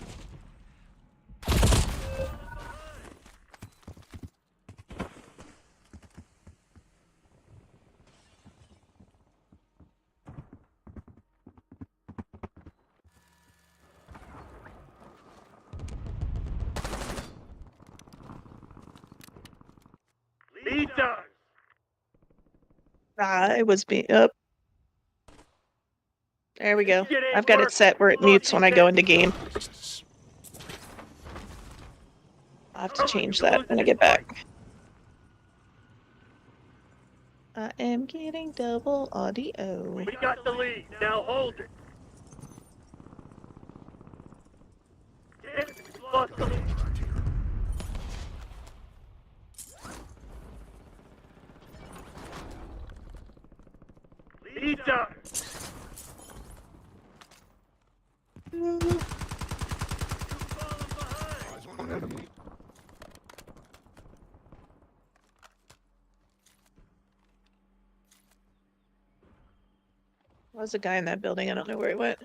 Leader! I was being up. There we go. I've got it set where it mutes when I go into game. I'll have to change that when I get back. I am getting double audio. We got the lead. Now hold it. Damn it, we lost the lead. Leader! Eyes on an enemy. Was a guy in that building. I don't know where he went.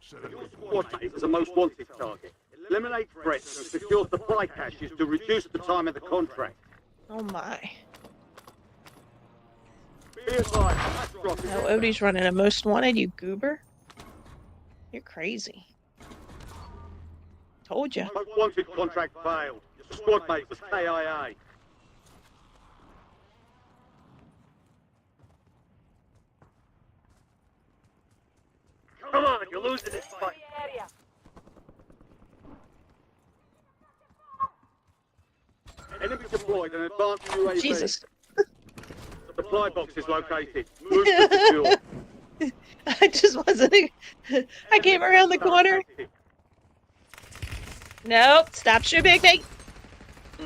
Set it Your with squad mate is the most wanted target. Eliminate threats and secure supply caches to reduce the time of the contract. Oh my. Be advised, that's dropping. Now Odie's running a most wanted, you goober. You're crazy. Told ya. Most wanted contract failed. Your squad mate was KIA. Come on, you're losing this fight. Enemy deployed an advanced UAV. Jesus. Supply box is located. Move to secure. I just wasn't. I came around the corner. Nope. Stop shooting me.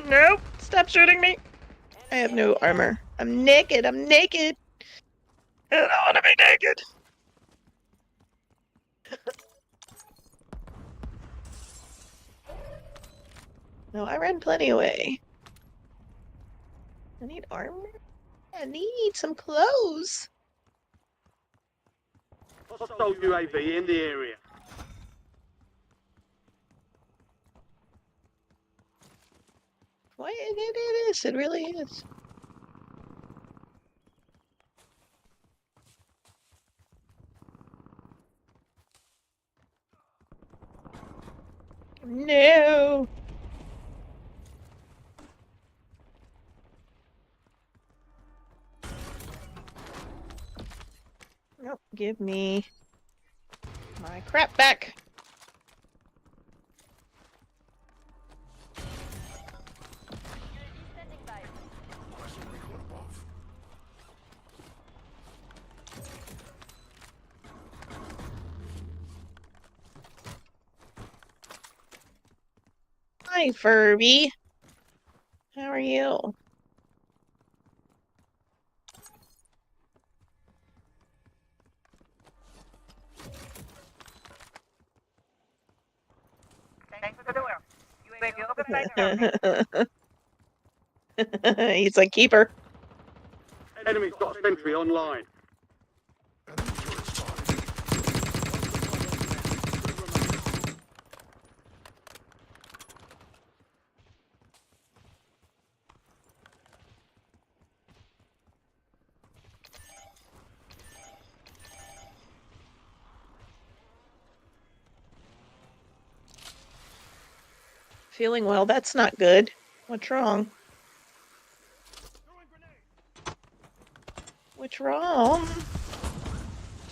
Nope. Stop shooting me. I have no armor. I'm naked. I'm naked. I don't want to be naked. No, I ran plenty away. I need armor. I need some clothes. Hostile UAV in the area. Why it is. It really is. No. Nope. Give me my crap back. Requesting recon above. Hi, Furby. How are you? Thanks for the door. UAV open right now. He's like, keep her. Enemy's got a sentry online. Enemy turret spotted. Feeling well, that's not good. What's wrong? What's wrong?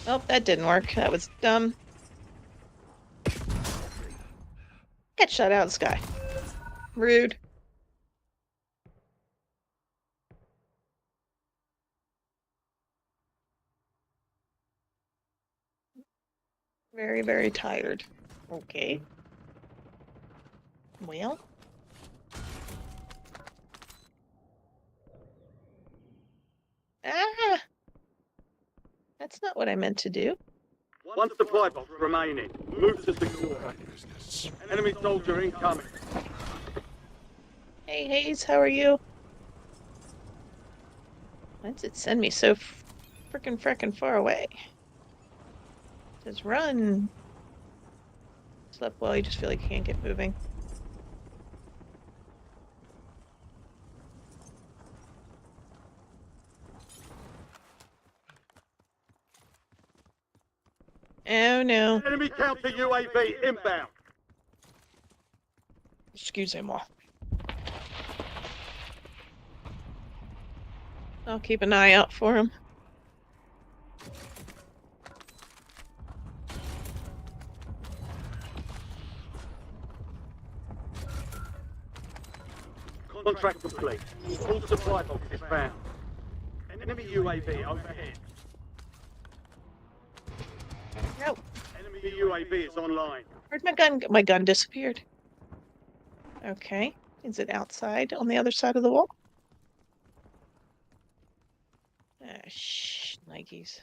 Oh, that didn't work. That was dumb. Get shot out of the sky. Rude. Very, very tired. Okay. Well. Ah! That's not what I meant to do. One supply box remaining. Move to secure. Bad business. Enemy soldier incoming. Hey, Hayes, how are you? Why does it send me so frickin' far away? It says run. Slept well, you just feel like you can't get moving. Oh no. Enemy counter UAV inbound. Excusez-moi. I'll keep an eye out for him. Contract complete. All supply boxes found. Enemy UAV overhead. No. Enemy UAV is online. Where'd my gun go? My gun disappeared. Okay. Is it outside on the other side of the wall? Ah, shh, Nikes.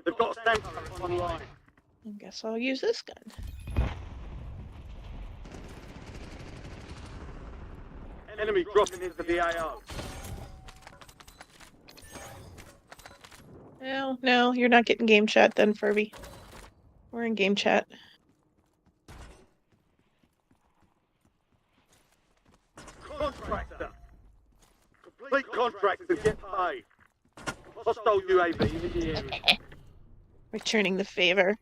They've got a tank online. I guess I'll use this gun. Enemy dropping into the AO. No, you're not getting game chat then, Furby. We're in game chat. Contractor. Complete contracts and get paid. Hostile UAV in the area. Returning the favor.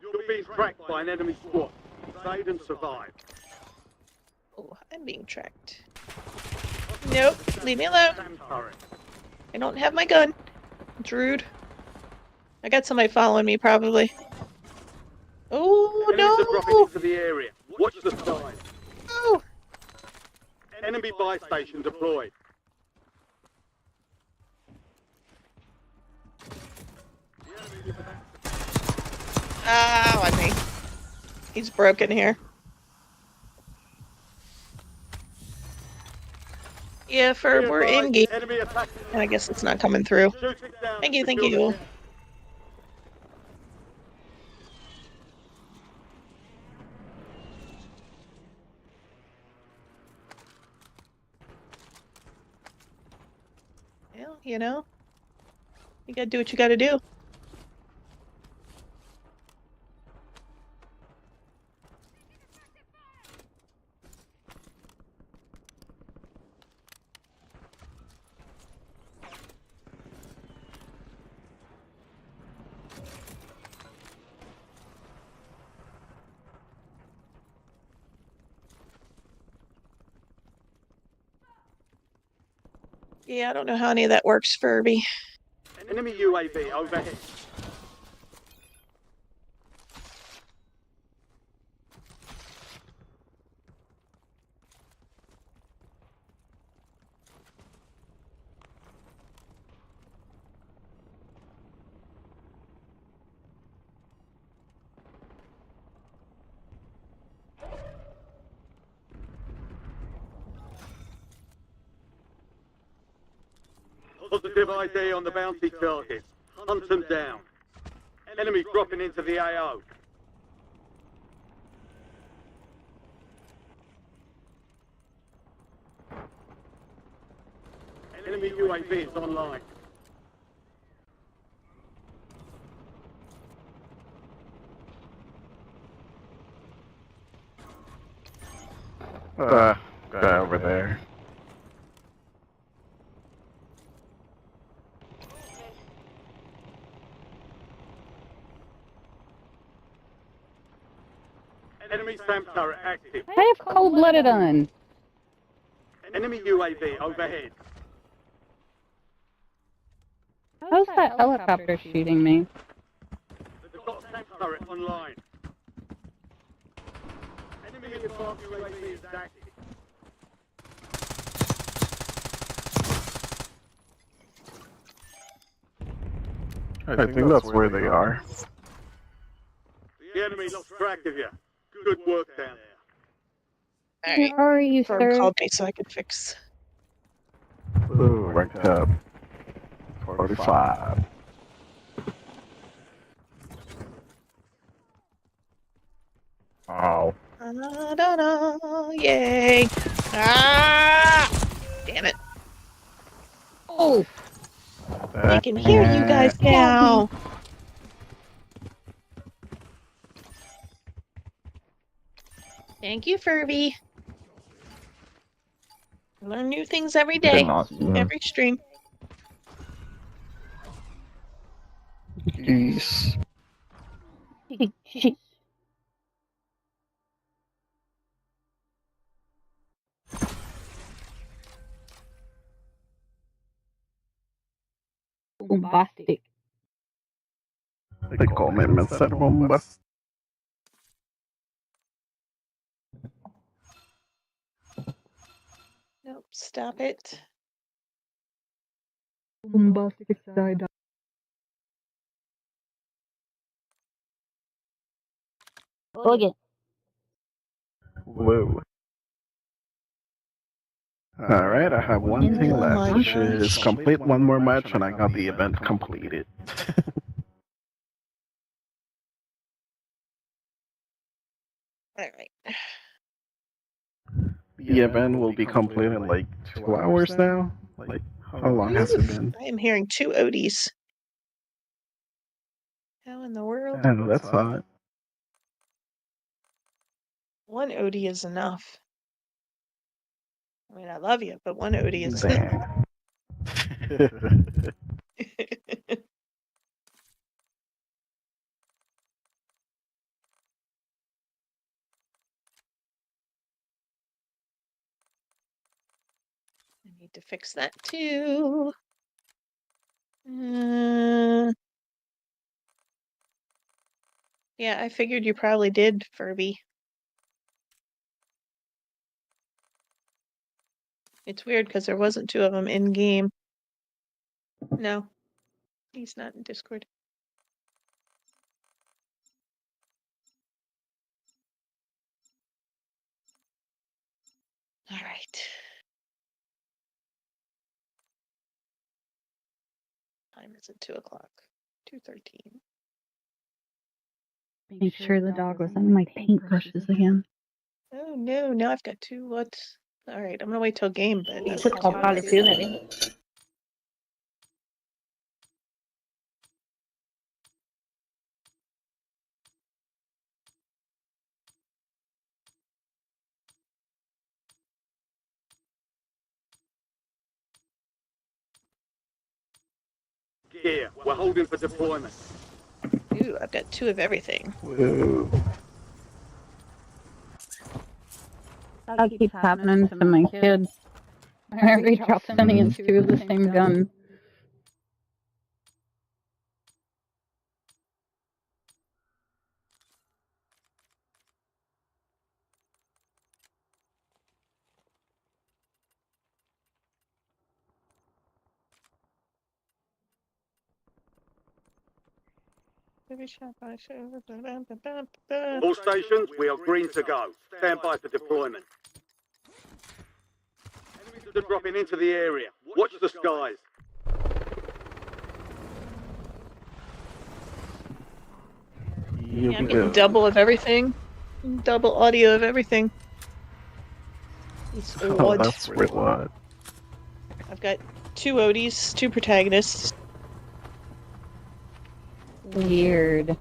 You're being tracked by an enemy squad. Evade and survive. Oh, I'm being tracked. Nope, leave me alone. Sam turret. I don't have my gun. It's rude. I got somebody following me, probably. Oh, Enemies are dropping no! into the area. Watch the side. Oh! Enemy buy station deployed. Ah, on me. He's broken here. Yeah, we're in game. Enemy attacking. I guess it's not coming through. Shoot it down. Thank you, thank Secure you. the you know? You gotta do what you gotta do. Yeah, I don't know how any of that works, Furby. Enemy UAV overhead. Positive ID on the bounty target. Hunt them down. Enemy dropping into the AO. Enemy UAV is online. Guy over there. Enemy SAM turret active. I have cold-blooded on. Enemy UAV overhead. How's that helicopter shooting me? They've got SAM turret online. Enemy advanced UAV is active. I think that's where they are. The enemy lost track of you. Good work down there. Alright, Where are you, Firm sir? called me so I could fix. Ooh, ranked up. 45. Oh. Da-da-da, yay! Ah! Damn it. Oh, I can hear you guys now. Thank you, Furby. Learn new things every day, every stream. Jeez. bombastic. They call me Mr. Bombas. Nope, stop it. Bombastic side. Okay. Whoa. Alright, I have one thing Oh my left, which gosh. is complete one more match and I got the event completed. Alright. The event will be complete in like 2 hours now? Like, how long has it been? I am hearing 2 ODs. How in the world? I know, that's hot. 1 OD is enough. I mean, I love you, but 1 OD is Damn. I need to fix that too. Yeah, I figured you probably did, Furby. It's weird because there wasn't 2 of them in game. No, he's not in Discord. All right. Time is at 2 o'clock. 2:13. Make sure the dog was on my paintbrushes again. Oh no, now I've got 2 what? All right, I'm gonna wait till game, but that's Probably soon, I think. gear. We're holding for deployment. Ooh, I've got 2 of everything. Whoa. That keeps happening to my kids. Whenever he drops something, it's 2 of the same gun. All stations, we are green to go. Stand by for deployment. Enemies are dropping into the area. Watch the skies. Yeah, I'm getting double of everything. Double audio of everything. It's Oh, odd. that's real odd. I've got 2 Odies, 2 protagonists. Weird.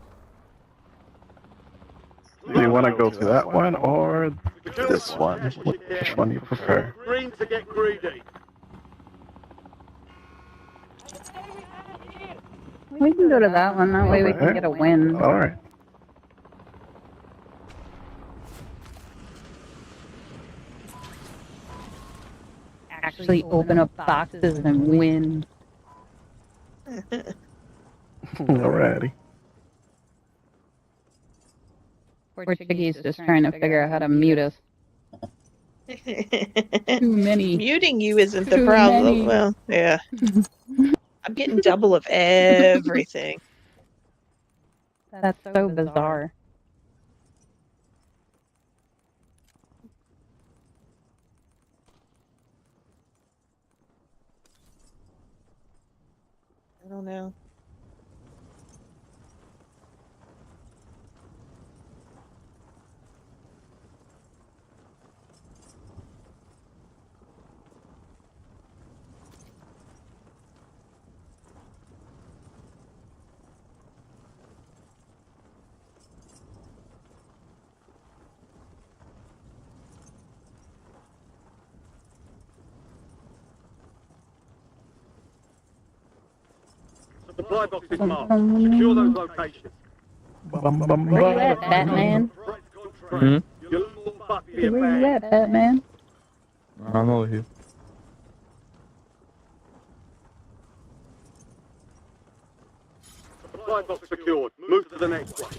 Do you want to go to that one or this one? Which one you prefer? Green to get greedy. We can go to that one, that way we can get a win. Alright. Actually open up boxes and win. Alrighty. Poor Chicky's just trying to figure out how to mute us. Too many. Muting you isn't the Too problem. many. Well, yeah. I'm getting double of everything. That's so bizarre. I don't know. Supply box is marked. Secure those locations. Bum, bum, Where you bum. at, Batman? Right contract. You're little buck for your Where you bag. at, Batman? I'm over here. Supply box secured. Move to the next one.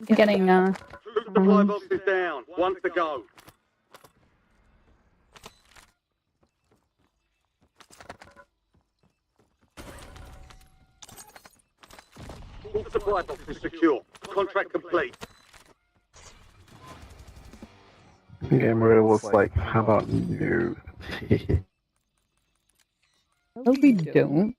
Getting, Two supply boxes down. One to go. All supply boxes secure. Contract complete. Gamer was like, how about no? no, we don't.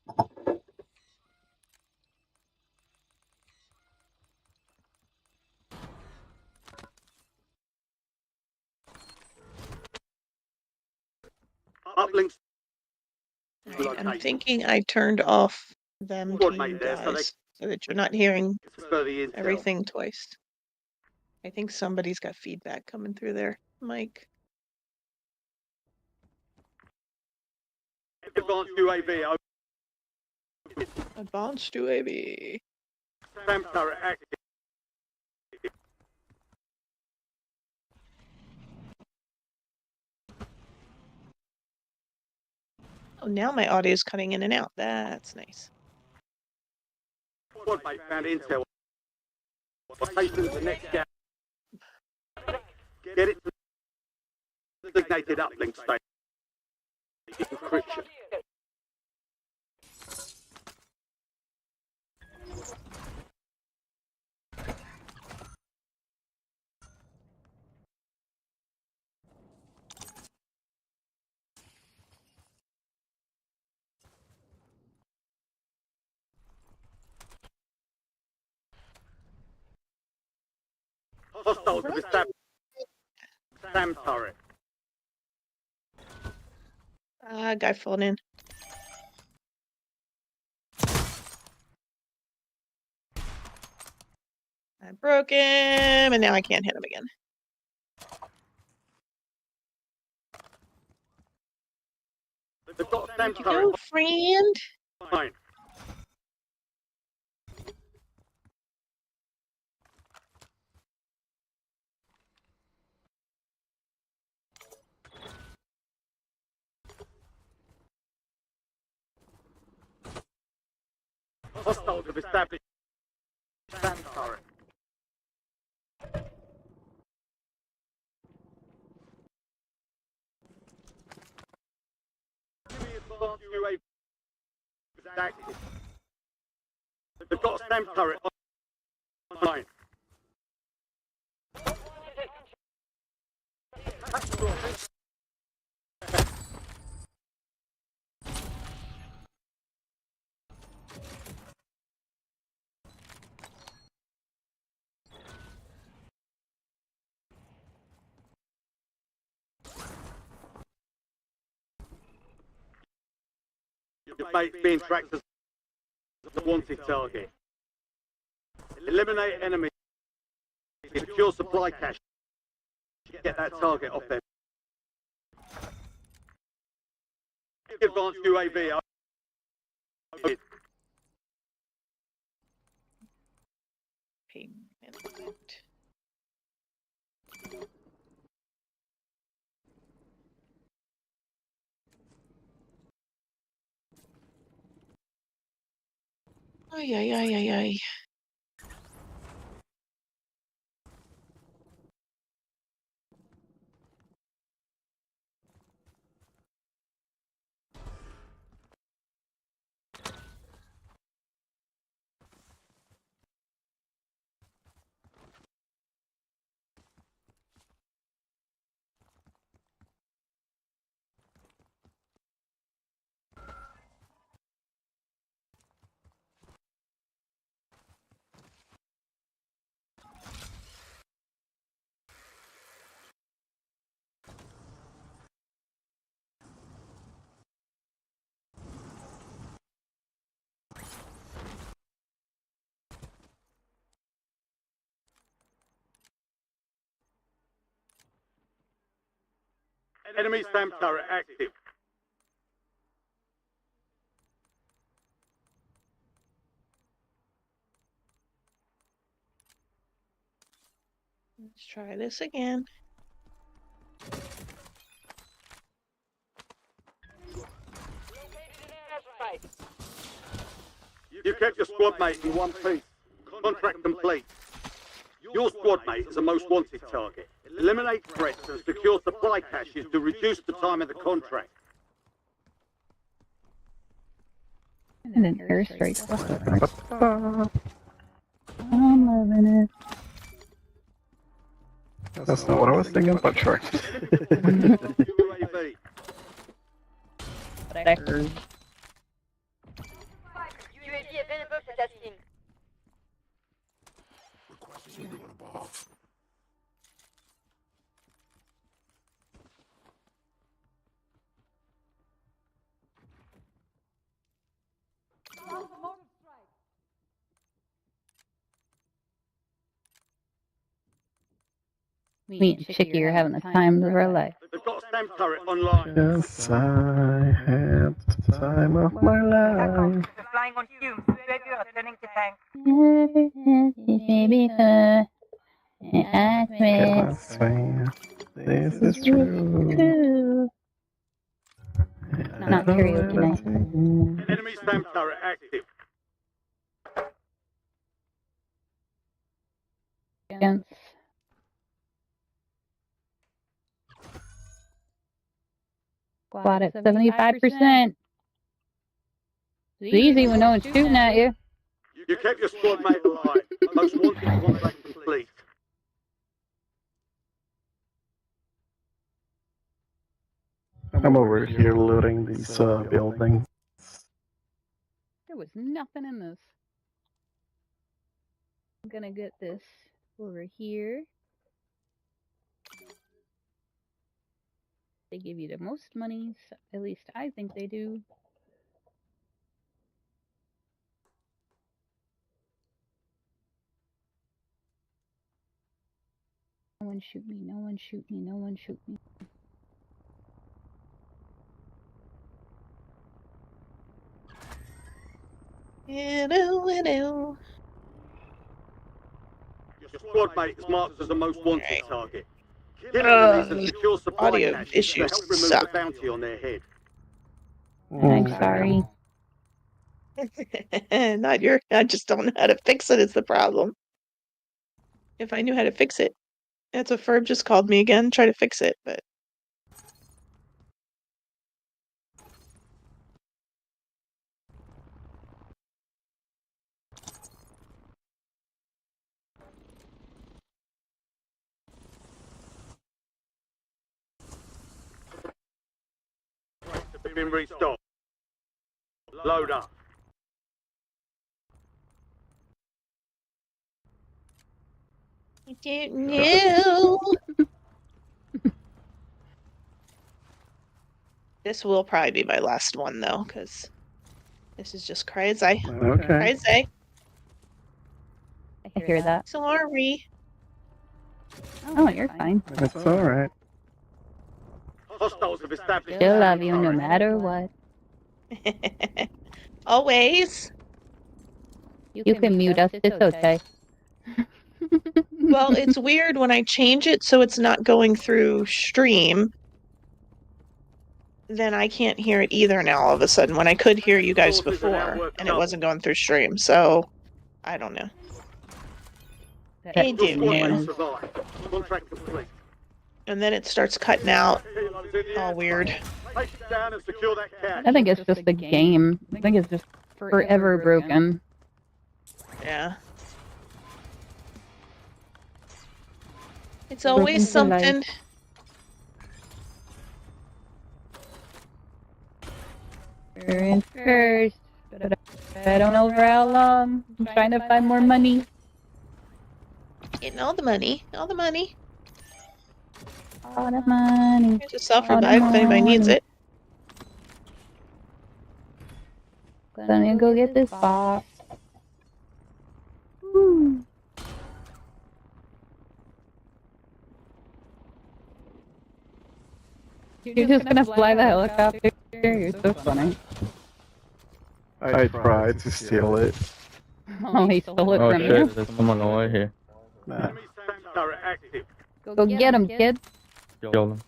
Uplinks. I'm thinking I turned off them to Squad you mate there, so guys so that you're not hearing for the intel. everything twice. I think somebody's got feedback coming through there. Mike. Advanced UAV over. Advanced UAV. SAM turret active. Oh, now my audio is cutting in and out. That's nice. Squad mate found intel. Location the next gap. Get it to the designated uplink station. Encryption. Hostiles have established SAM turret. Guy falling in. I broke him, and now I can't hit him again. STEM Where'd you turret go, friend? online. Hostiles have established STEM turret. Enemy advanced UAV is active. They've got a STEM turret online. Your mate's being tracked as a wanted target. Eliminate enemies. Secure supply cache. Get that target off them. Advanced UAV. Payment. Ay, ay, ay, ay, ay. Enemy STEM turret active. Let's try this again. You kept your squad mate in one piece. Contract complete. Your squad mate is a most wanted target. Eliminate threats and secure supply caches to reduce the time of the contract. And then airstrike. I'm loving it. That's not what I was thinking, but sure. UAV. But I heard. UAV available for testing. Requesting you above. Me and Chicky are having the time of our life. They've got a STEM turret online. Yes, I had the time of my D'accord. life. We're flying on fumes. UAV returning to tank. Baby, I Can I swear swear this is true? true. Not karaoke night. Enemy STEM turret active. Against. Squad at 75%. It's easy when no one's shooting at you. You kept your squad mate alive. Most wanted contract complete. I'm over here looting these buildings. There was nothing in this. I'm gonna get this over here. They give you the most money, at least I think they do. No one shoot me, no one shoot me, no one shoot me. Hello. Your squad mate is marked as the most wanted Alright. target. Kill enemies and secure supply Audio caches to issues help remove suck. the bounty on their head. I'm sorry. I just don't know how to fix it is the problem. If I knew how to fix it. That's what Ferb just called me again, try to fix it, but Been restocked. Load up. I don't know. This will probably be my last one though, because this is just crazy. Okay. Crazy. I hear that. Sorry. Oh, you're fine. That's alright. Hostiles have established. She'll love you no matter what. Always. You can mute us, it's okay. Well, it's weird when I change it so it's not going through stream. Then I can't hear it either now all of a sudden when I could hear you guys before and it wasn't going through stream. So I don't know. I Your do squad know. mate survived. Contract complete. And then it starts cutting out. All weird. Take it down and secure that cache. I think it's just the game. I think it's just forever broken. Yeah. It's always Broken to life. something. First, but I don't know for how long. I'm trying to find more money. Getting all the money. All the money. All the money. Here's a self-revive if anybody needs it. Gonna go get this box. Woo. You're just gonna fly the helicopter? You're so funny. I tried to steal it. Oh, he stole it Oh from shit, you. there's someone away here. Nah. Enemy SAM turret active. Go get him, kid. Kill them.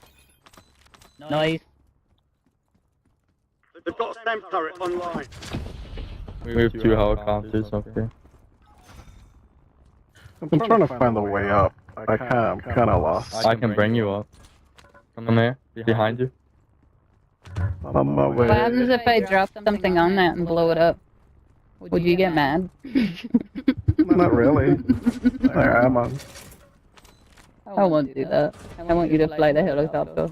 Nice. They've got a SAM turret online. We have 2 helicopters up here. I'm trying to find the way up. I'm kind of lost. I can bring you up. Come in there, behind you. On my way. What happens if I drop something on that and blow it up? Would you get mad? Not really. There, I'm on. I won't do that. I want you to fly the helicopter.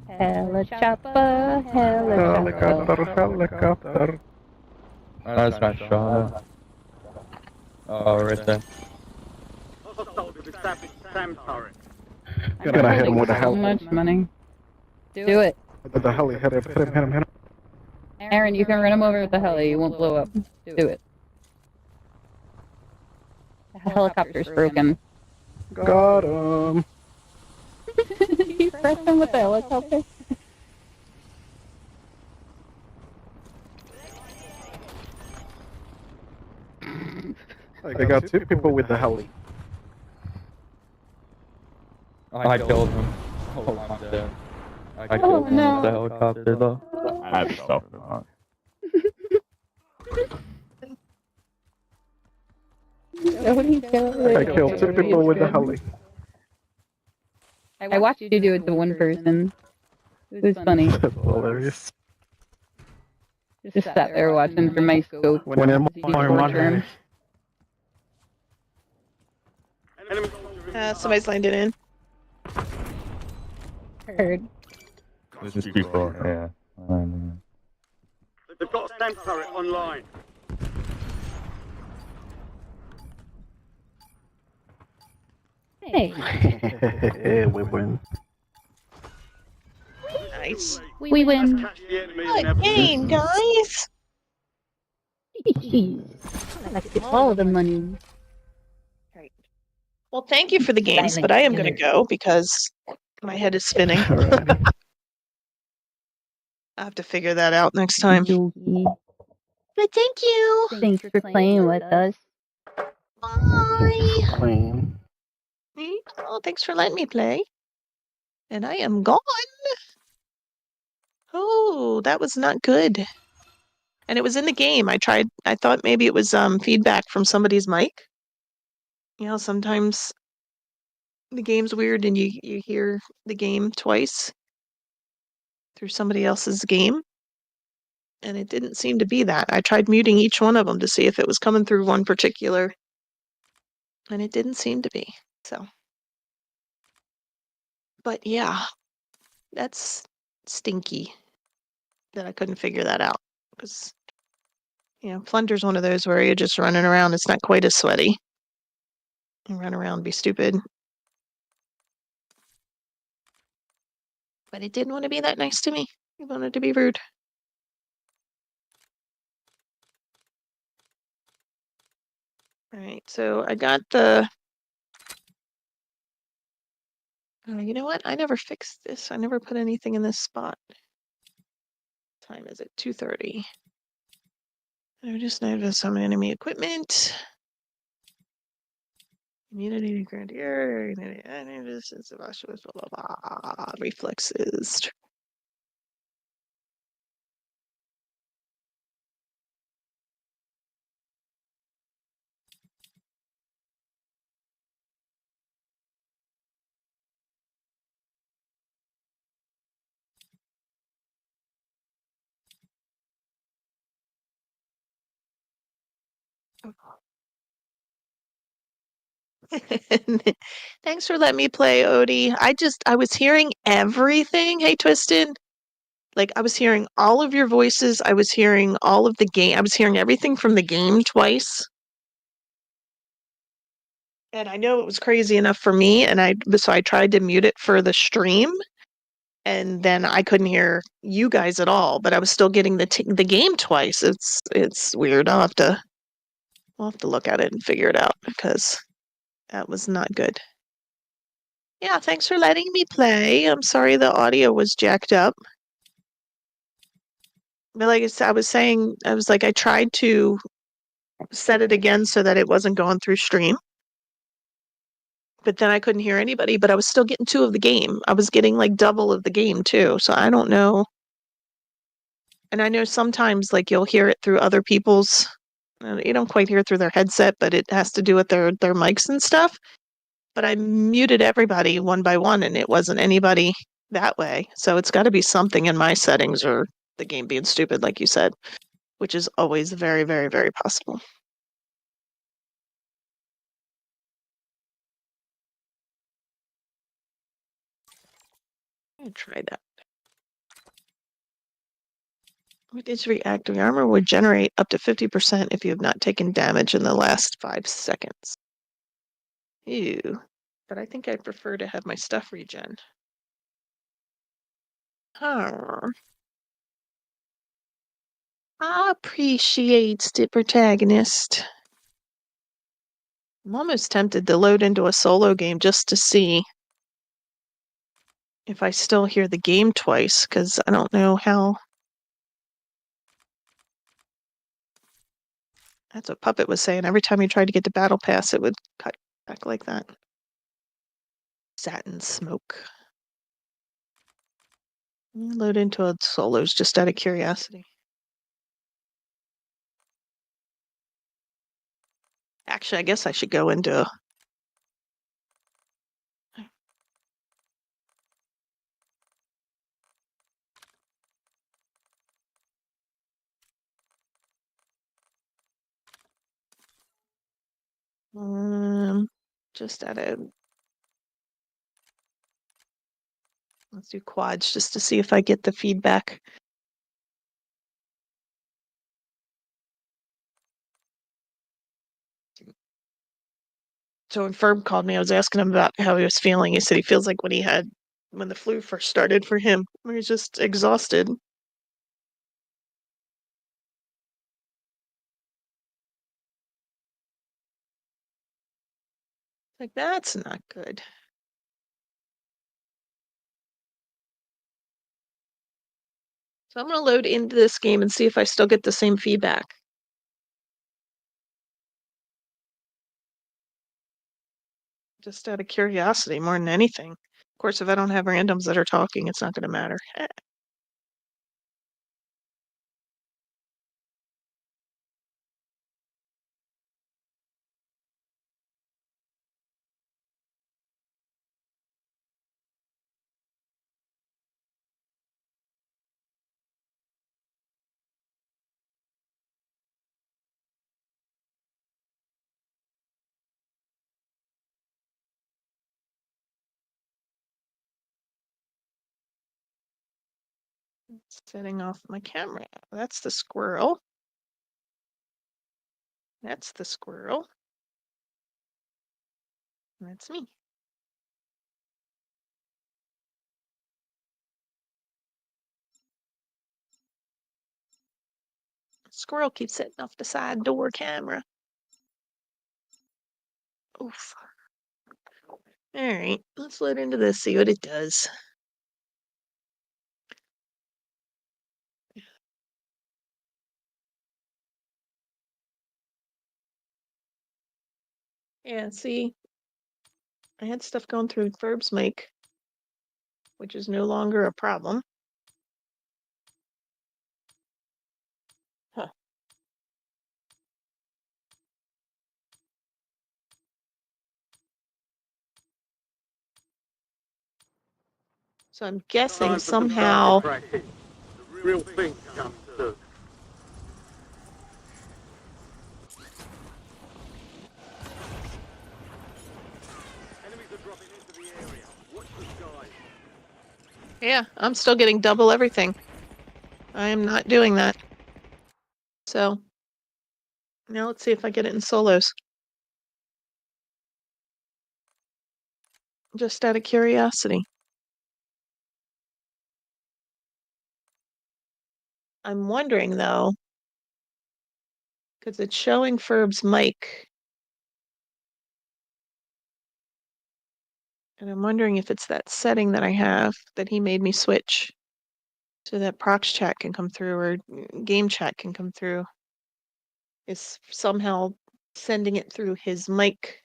Helicopter, helicopter. Helicopter. That's my shot. Oh, right there. Hostiles have established SAM turret. Gonna hit him with a So heli. much money. Do it. With the heli, hit him. Aaron, you can run him over with the heli. You won't blow up. Do it. The helicopter's broken. Got him. You pressed him with the helicopter? I got 2 people with the heli. I killed him. Oh, I'm dead. I killed him no. with the helicopter though. I stopped it. I killed 2 people with the heli. I watched you do it to one person. It was funny. That's hilarious. Just sat there watching from my scope. When I'm Torture him. Enemy Somebody's landed in. Heard. This is before, yeah. They've got a SAM turret online. Hey, We win. Nice. we win. Catch the enemy and What have game, guys? Let's get all the money. Well, thank you for the games, but I am going to go because my head is spinning. Alrighty. I have to figure that out next time. Doogie. But thank you. Thanks for playing with us. Bye. Playing. Oh, thanks for letting me play. And I am gone. Oh, that was not good. And it was in the game. I thought maybe it was feedback from somebody's mic. You know, sometimes the game's weird and you hear the game twice through somebody else's game. And it didn't seem to be that. I tried muting each one of them to see if it was coming through one particular, and it didn't seem to be. So, but yeah, that's stinky that I couldn't figure that out because, you know, Plunder's one of those where you're just running around. It's not quite as sweaty. You run around, be stupid. But it didn't want to be that nice to me. It wanted to be rude. All right, so I got the. You know what? I never fixed this. I never put anything in this spot. Time is it? 2:30. I just noticed some enemy equipment. Immunity to grandier, resistance to blah blah blah. Reflexes. Thanks for letting me play, Odie. I was hearing everything. Hey, Twisted. Like, I was hearing all of your voices. I was hearing all of the game. I was hearing everything from the game twice. And I know it was crazy enough for me, so I tried to mute it for the stream, and then I couldn't hear you guys at all, but I was still getting the game twice. It's weird. I'll have to look at it and figure it out because that was not good. Yeah, thanks for letting me play. I'm sorry the audio was jacked up. But like I was saying, I was like, I tried to set it again so that it wasn't going through stream. But then I couldn't hear anybody, but I was still getting 2 of the game. I was getting like double of the game too. So I don't know. And I know sometimes like you'll hear it through other people's, you don't quite hear it through their headset, but it has to do with their mics and stuff. But I muted everybody one by one and it wasn't anybody that way. So it's got to be something in my settings or the game being stupid, like you said, which is always very, very, very possible. I'll try that. What is reactive armor would generate up to 50% if you have not taken damage in the last 5 seconds. Ew. But I think I'd prefer to have my stuff regen. Huh. Appreciates the protagonist. I'm almost tempted to load into a solo game just to see if I still hear the game twice, because I don't know how. That's what Puppet was saying. Every time he tried to get to Battle Pass, it would cut back like that. Satin smoke. Load into a solos just out of curiosity. Actually, I guess I should go into. Just out of. Let's do quads just to see if I get the feedback. So when Ferb called me, I was asking him about how he was feeling. He said he feels like when the flu first started for him, when he's just exhausted. Like, that's not good. So I'm going to load into this game and see if I still get the same feedback. Just out of curiosity more than anything. Of course, if I don't have randoms that are talking, it's not going to matter. Setting off my camera. That's the squirrel. That's the squirrel. That's me. Squirrel keeps setting off the side door camera. Oof. All right, let's load into this, see what it does. Yeah, see, I had stuff going through Verb's mic, which is no longer a problem. Huh. So I'm guessing Time for some somehow. target practice. The real thing comes soon. Enemies are dropping into the area. Watch the skies. Yeah, I'm still getting double everything. I am not doing that. So now let's see if I get it in solos. Just out of curiosity. I'm wondering though, because it's showing Ferb's mic. And I'm wondering if it's that setting that I have that he made me switch so that prox chat can come through or game chat can come through. Is somehow sending it through his mic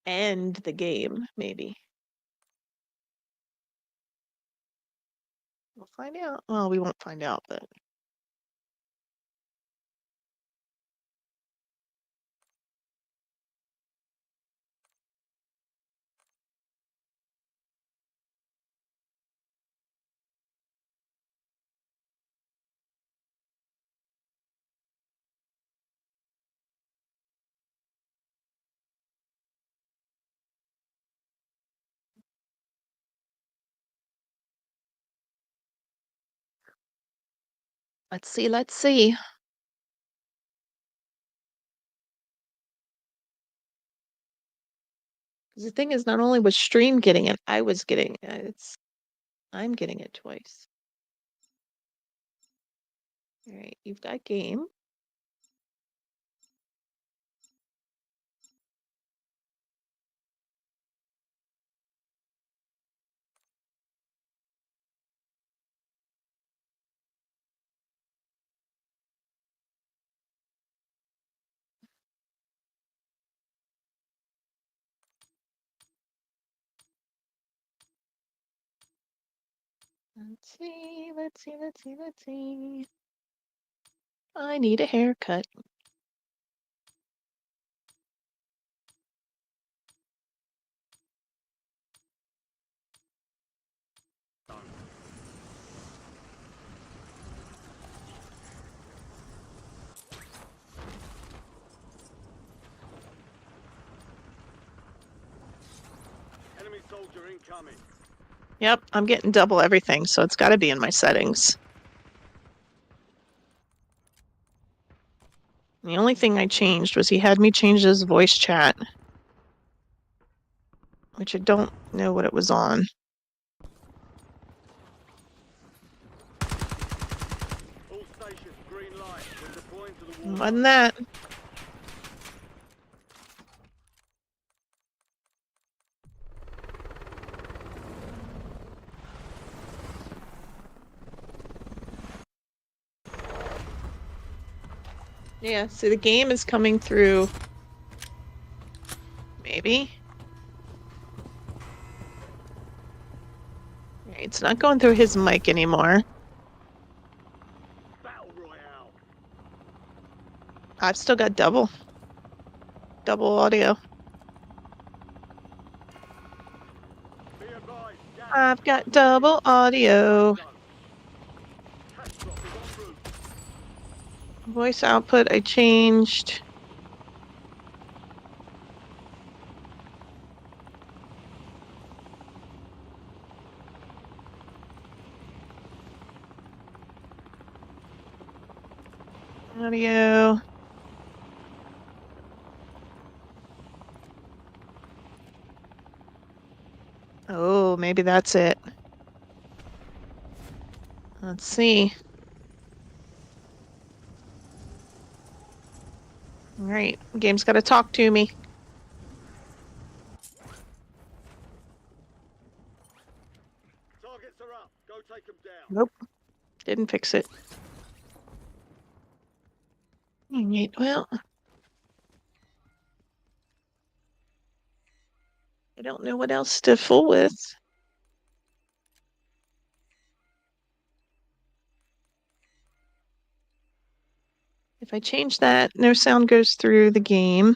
and the game, maybe. We'll find out. Well, we won't find out, but let's see, let's see. 'Cause the thing is, not only was Stream getting it, I was getting it. I'm getting it twice. All right, you've got game. Let's see, let's see, let's see, let's see. I need a haircut. Enemy soldier incoming. Yep, I'm getting double everything, so it's got to be in my settings. The only thing I changed was he had me change his voice chat, which I don't know what it was on. All stations, green light. We're deploying to the war. Wasn't that? Yeah, so the game is coming through. Maybe. Okay, it's not going through his mic anymore. Battle Royale. I've still got double audio. Be advised, gas I've got is double audio. Cash drop is en route. Voice output I changed. Audio. Oh, maybe that's it. Let's see. All right, game's got to talk to me. Targets are up. Go take them down. Nope, didn't fix it. All right, well, I don't know what else to fool with. If I change that, no sound goes through the game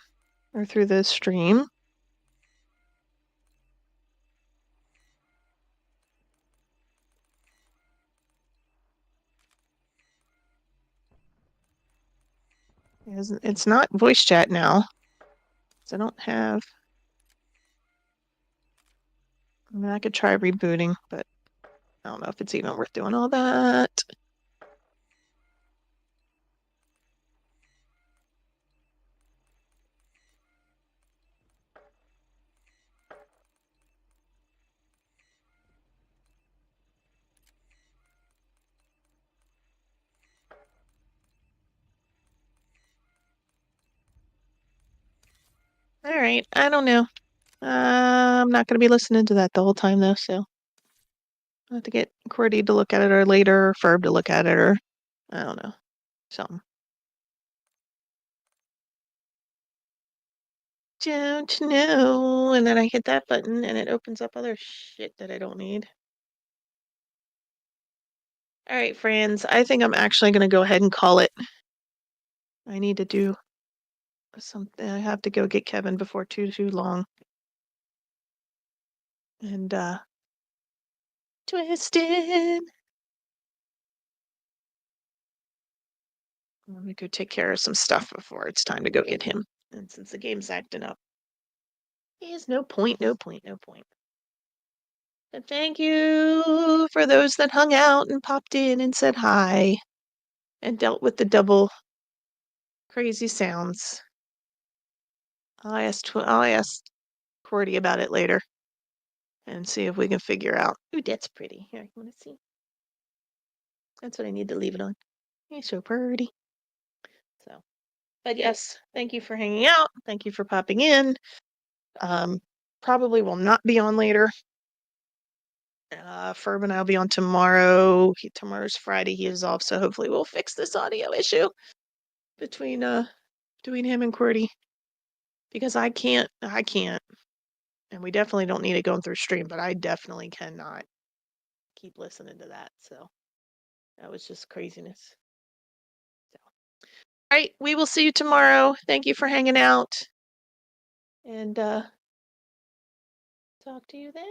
or through the stream. It's not voice chat now. So I don't have. I mean, I could try rebooting, but I don't know if it's even worth doing all that. All right, I don't know. I'm not going to be listening to that the whole time, though, so I'll have to get Cordy to look at it or later, or Ferb to look at it, or I don't know, something. Don't know. And then I hit that button and it opens up other shit that I don't need. All right, friends, I think I'm actually going to go ahead and call it. I need to do something. I have to go get Kevin before too long. And Twisted. Let me go take care of some stuff before it's time to go get him. And since the game's acting up, there's no point. But thank you for those that hung out and popped in and said hi and dealt with the double crazy sounds. I'll ask Cordy about it later and see if we can figure out. Ooh, that's pretty. Here, you want to see? That's what I need to leave it on. It's so pretty. So, but yes, thank you for hanging out. Thank you for popping in. Probably will not be on later. Ferb and I'll be on tomorrow. Tomorrow's Friday. He is off, so hopefully we'll fix this audio issue between him and Cordy. Because I can't, and we definitely don't need it going through stream, but I definitely cannot keep listening to that. So that was just craziness. So, all right, we will see you tomorrow. Thank you for hanging out. And talk to you then.